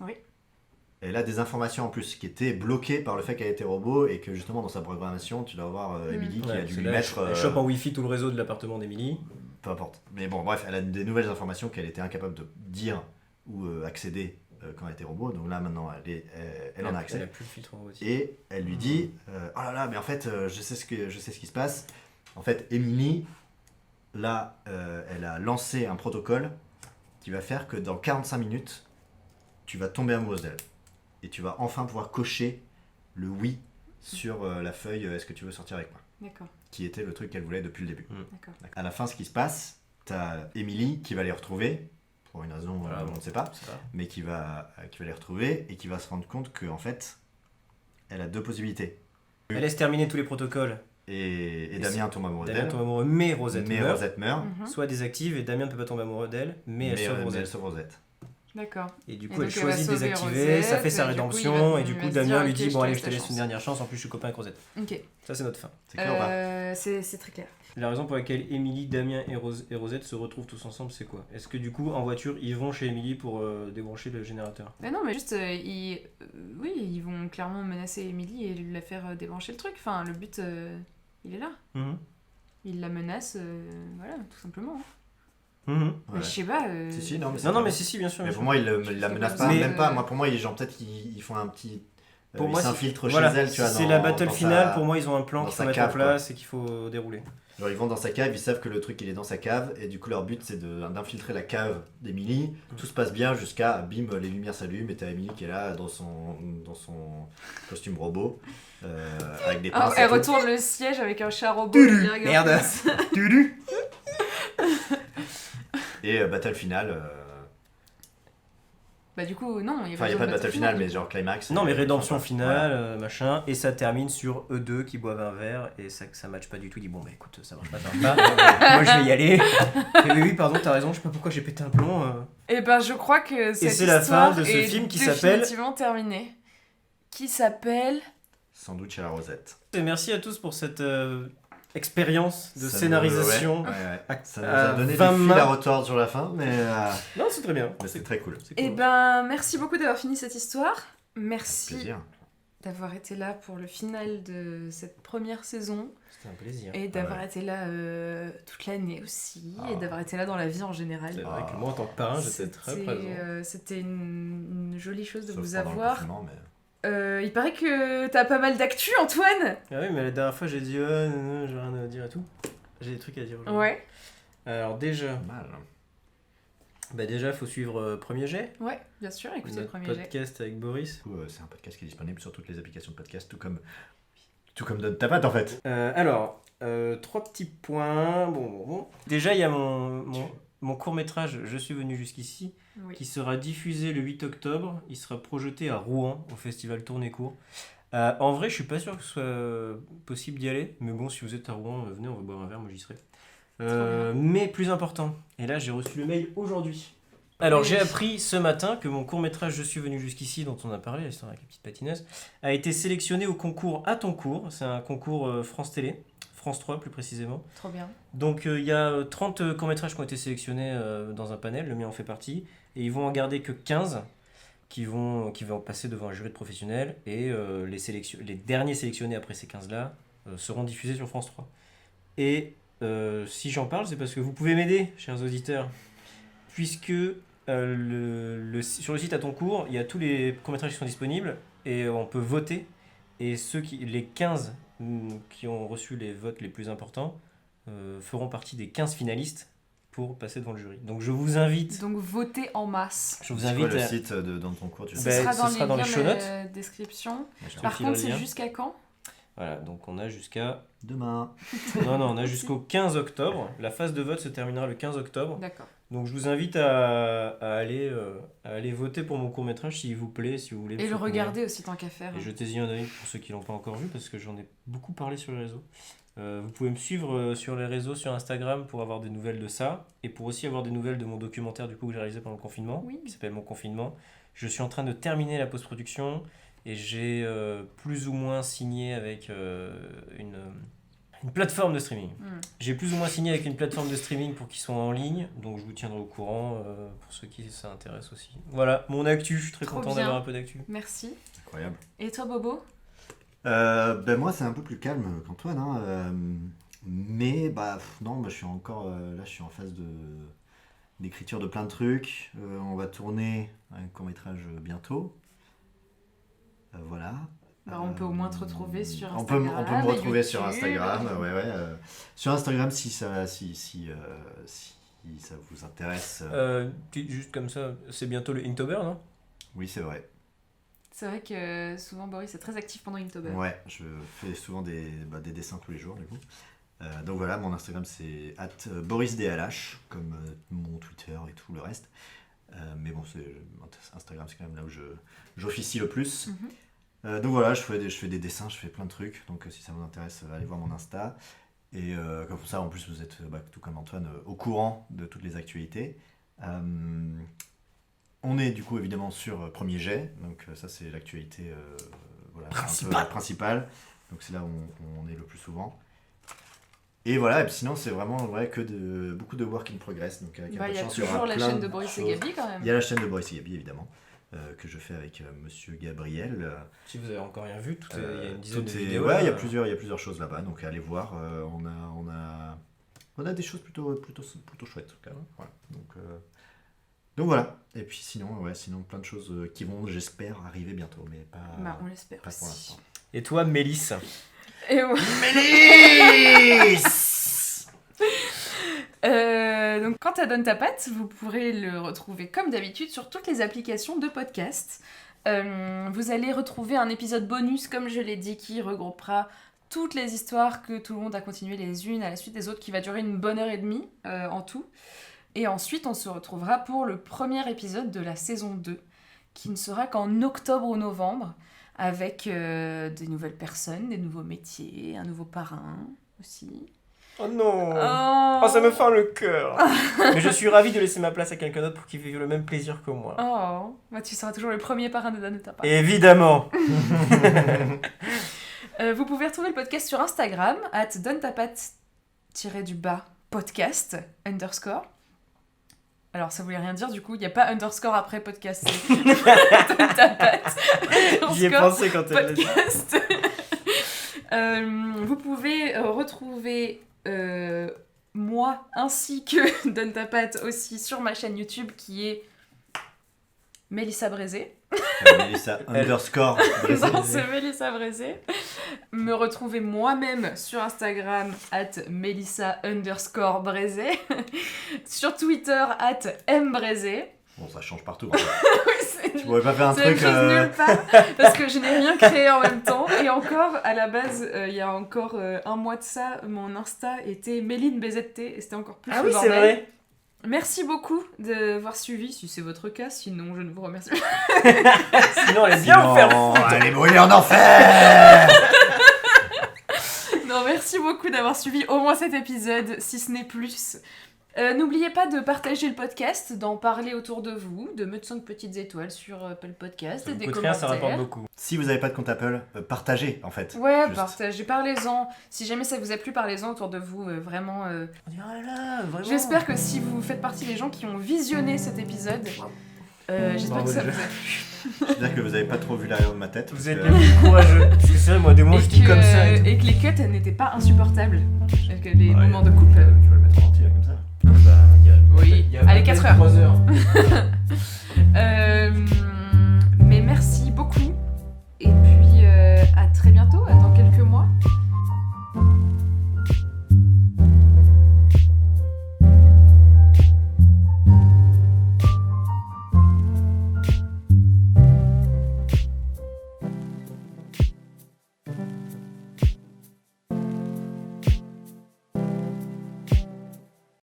Oui. Elle a des informations en plus qui étaient bloquées par le fait qu'elle était robot et que justement dans sa programmation, tu dois avoir Emily qui a dû lui mettre... Elle chope en wifi tout le réseau de l'appartement d'Emily. Peu importe. Mais bon, bref, elle a des nouvelles informations qu'elle était incapable de dire ou accéder quand elle était robot. Donc là, maintenant, elle en a accès. Elle a plus le filtre robotique. Et elle lui dit oh là là, mais en fait, je sais ce qui se passe. En fait, Emily, là, elle a lancé un protocole qui va faire que dans 45 minutes, tu vas tomber amoureuse d'elle. Et tu vas enfin pouvoir cocher le oui sur la feuille est-ce que tu veux sortir avec moi. D'accord. Qui était le truc qu'elle voulait depuis le début. D'accord. À la fin, ce qui se passe, t'as Emily qui va les retrouver, pour une raison on ne sait pas, mais qui va les retrouver et qui va se rendre compte qu'en fait, elle a deux possibilités. Elle laisse terminer tous les protocoles. Et Damien tombe amoureux d'elle. Damien tombe amoureux, mais Rosette meurt. Mm-hmm. Soit désactive et Damien ne peut pas tomber amoureux d'elle, mais elle sauve Rosette. D'accord. Et du coup, elle choisit de désactiver, Rosette, ça fait sa rédemption, et du coup, Damien lui dit bon, allez, je te laisse une dernière chance, en plus, je suis copain avec Rosette. Ok. Ça, c'est notre fin. C'est clair ou pas ? C'est très clair. La raison pour laquelle Emily, Damien et Rosette se retrouvent tous ensemble, c'est quoi ? Est-ce que du coup, en voiture, ils vont chez Emily pour débrancher le générateur ? Mais non, mais juste, ils vont clairement menacer Emily et la faire débrancher le truc. Enfin, le but, il est là. Mm-hmm. Il la menace, voilà, tout simplement. Mm-hmm. Je sais pas. Si, non, mais si, bien sûr. Mais pour moi, il la menace pas, même pas. Moi, pour moi, peut-être qu'ils font un petit. Pour ils moi, s'infiltrent chez voilà, elle, tu vois. C'est la battle finale, pour moi, ils ont un plan qu'il faut mettre en place et qu'il faut dérouler. Genre, ils vont dans sa cave, ils savent que le truc il est dans sa cave, et du coup, leur but c'est d'infiltrer la cave d'Emily. Tout se passe bien jusqu'à bim, les lumières s'allument, et t'as Emily qui est là dans son costume robot, avec des pinces. Elle retourne le siège avec un chat robot. Merde. Et battle finale. Bah du coup non, il y a pas de battle finale, mais genre climax. Non, mais rédemption finale, machin, et ça termine sur eux deux qui boivent un verre et ça matche pas du tout. Il dit bon bah écoute, ça marche pas. Moi je vais y aller. Et oui, pardon, t'as raison, je sais pas pourquoi j'ai pété un plomb. Et ben je crois que cette c'est la fin de ce film qui s'appelle définitivement terminé. Qui s'appelle Sandwich à la Rosette. Et merci à tous pour cette expérience de scénarisation. Ça nous a donné des fils à retordre sur la fin, mais non, c'est très bien. Mais c'est très cool. Et ben merci beaucoup d'avoir fini cette histoire. Merci plaisir d'avoir été là pour le final de cette première saison. C'était un plaisir. Et d'avoir été là toute l'année aussi, et d'avoir été là dans la vie en général. C'est vrai que moi en tant que parrain, j'étais très présent. C'était une jolie chose de Sauf vous pendant le avoir. mais... il paraît que t'as pas mal d'actu, Antoine. Ah oui, mais la dernière fois j'ai dit non, j'ai rien à dire et tout. J'ai des trucs à dire aujourd'hui. Ouais. Alors déjà, mal. Déjà faut suivre Premier Jet. Ouais, bien sûr, écoutez le Premier Jet. Podcast avec Boris. C'est un podcast qui est disponible sur toutes les applications de podcast, tout comme Donne ta patte en fait. Alors, 3 petits points. Bon. Déjà il y a mon court-métrage Je suis venu jusqu'ici, qui sera diffusé le 8 octobre. Il sera projeté à Rouen, au festival Tourné-Court. En vrai, je suis pas sûr que ce soit possible d'y aller, mais bon, si vous êtes à Rouen, venez, on va boire un verre, moi j'y serai. Mais plus important, et là j'ai reçu le mail aujourd'hui. Alors j'ai appris ce matin que mon court-métrage Je suis venu jusqu'ici, dont on a parlé, l'histoire avec la petite patineuse, a été sélectionné au concours À ton cours. C'est un concours France Télé. France 3 plus précisément. Trop bien. Donc il y a 30 courts-métrages qui ont été sélectionnés dans un panel, le mien en fait partie, et ils vont en garder que 15 qui vont passer devant un jury de professionnels, et les derniers sélectionnés après ces 15-là seront diffusés sur France 3. Et si j'en parle, c'est parce que vous pouvez m'aider, chers auditeurs, puisque sur le site À ton cours, il y a tous les courts-métrages qui sont disponibles, et on peut voter, et les 15 qui ont reçu les votes les plus importants feront partie des 15 finalistes pour passer devant le jury. Donc je vous invite... Donc votez en masse. Je vous invite... le site dans ton cours, tu sais. Ce sera dans les show notes. Description. Par contre, c'est jusqu'à quand ? Voilà, donc on a jusqu'à... Demain. Non, on a jusqu'au 15 octobre. La phase de vote se terminera le 15 octobre. D'accord. Donc je vous invite à aller voter pour mon court-métrage s'il vous plaît, si vous voulez. Et le regarder aussi tant qu'à faire. Et jetez-y un œil pour ceux qui l'ont pas encore vu, parce que j'en ai beaucoup parlé sur les réseaux. Vous pouvez me suivre sur les réseaux, sur Instagram pour avoir des nouvelles de ça et pour aussi avoir des nouvelles de mon documentaire du coup que j'ai réalisé pendant le confinement, qui s'appelle Mon Confinement. Je suis en train de terminer la post-production et j'ai plus ou moins signé avec une plateforme de streaming. J'ai plus ou moins signé avec une plateforme de streaming pour qu'ils soient en ligne, donc je vous tiendrai au courant pour ceux qui ça intéresse aussi. Voilà, mon actu, je suis très content d'avoir un peu d'actu. Merci. Incroyable. Et toi Bobo ? Moi c'est un peu plus calme qu'Antoine, hein, mais non, je suis encore là, je suis en phase d'écriture de plein de trucs. On va tourner un court-métrage bientôt. Voilà. On peut au moins te retrouver sur On Instagram. peut me retrouver YouTube. sur Instagram, sur Instagram si ça vous intéresse. Juste comme ça, c'est bientôt le Inktober, non ? Oui, c'est vrai. C'est vrai que souvent Boris est très actif pendant Inktober. Ouais, je fais souvent des dessins tous les jours du coup. Donc voilà, mon Instagram c'est @BorisDLH, comme mon Twitter et tout le reste. Mais bon, Instagram c'est quand même là où j'officie le plus. Donc voilà, je fais des dessins, je fais plein de trucs. Donc si ça vous intéresse, allez voir mon Insta. Et comme ça, en plus, vous êtes, tout comme Antoine, au courant de toutes les actualités. On est du coup évidemment sur Premier Jet, donc ça c'est l'actualité principale. Donc c'est là où on est le plus souvent. Et voilà, et puis sinon c'est vraiment que beaucoup de work in progress. Donc avec il y a toujours la chaîne de Boris et Gabi quand même. Il y a la chaîne de Boris et Gabi évidemment, que je fais avec Monsieur Gabriel. Si vous avez encore rien vu, il y a une dizaine de vidéos. Ouais, il y a plusieurs choses là-bas, donc allez voir. On a des choses plutôt chouettes quand même. Voilà. Donc voilà. Et puis sinon plein de choses qui vont, j'espère, arriver bientôt, mais pas. On l'espère pas pour aussi. l'instant. Et toi, Mélisse ? Et moi... Mélisse Donc quant à Donne ta patte, vous pourrez le retrouver comme d'habitude sur toutes les applications de podcast. Vous allez retrouver un épisode bonus, comme je l'ai dit, qui regroupera toutes les histoires que tout le monde a continué les unes à la suite des autres, qui va durer une bonne heure et demie en tout. Et ensuite, on se retrouvera pour le premier épisode de la saison 2, qui ne sera qu'en octobre ou novembre, avec des nouvelles personnes, des nouveaux métiers, un nouveau parrain aussi. Oh non. Ça me fend le cœur. Mais je suis ravie de laisser ma place à quelqu'un d'autre pour qu'il vive le même plaisir que moi. Tu seras toujours le premier parrain de Donne ta patte. Évidemment. Vous pouvez retrouver le podcast sur Instagram, @donneTapatte_podcast_. Alors ça voulait rien dire, du coup il n'y a pas underscore après podcast, c'est Donne ta patte. J'y ai pensé quand elle l'a dit. Vous pouvez retrouver moi ainsi que Donne ta patte aussi sur ma chaîne YouTube qui est Mélissa Brézé. Mélissa _ Brézé. Non, c'est Mélissa Brézé. Me retrouver moi-même sur Instagram @Mélissa_ Brézé. Sur Twitter @mbrézé. Bon, ça change partout. Tu pourrais pas faire un truc. C'est une chose nulle part parce que je n'ai rien créé en même temps. Et encore, à la base, il y a encore un mois de ça, mon Insta était Méline BZT et c'était encore plus le bordel. C'est vrai. Merci beaucoup d'avoir suivi, si c'est votre cas, sinon je ne vous remercie pas. Sinon elle est bien en faire foutre. Elle est brûlée en enfer. Non, merci beaucoup d'avoir suivi au moins cet épisode, si ce n'est plus. N'oubliez pas de partager le podcast, d'en parler autour de vous, de mettre 5 petites étoiles sur Apple Podcast et des commentaires. Ça rapporte beaucoup. Si vous n'avez pas de compte Apple, partagez en fait. Ouais, partagez, parlez-en. Si jamais ça vous a plu, parlez-en autour de vous, vraiment. Vraiment. J'espère que si vous faites partie des gens qui ont visionné cet épisode, j'espère que ça vous a plu. J'espère que vous n'avez pas trop vu l'arrière de ma tête. Vous êtes les plus courageux. Parce que c'est vrai, moi, des mots, je dis comme ça. Et que les cuts n'étaient pas insupportables. Que les moments de coupe. Tu vas le mettre en entier là comme ça. Oui, allez, 4 heures. 3 heures.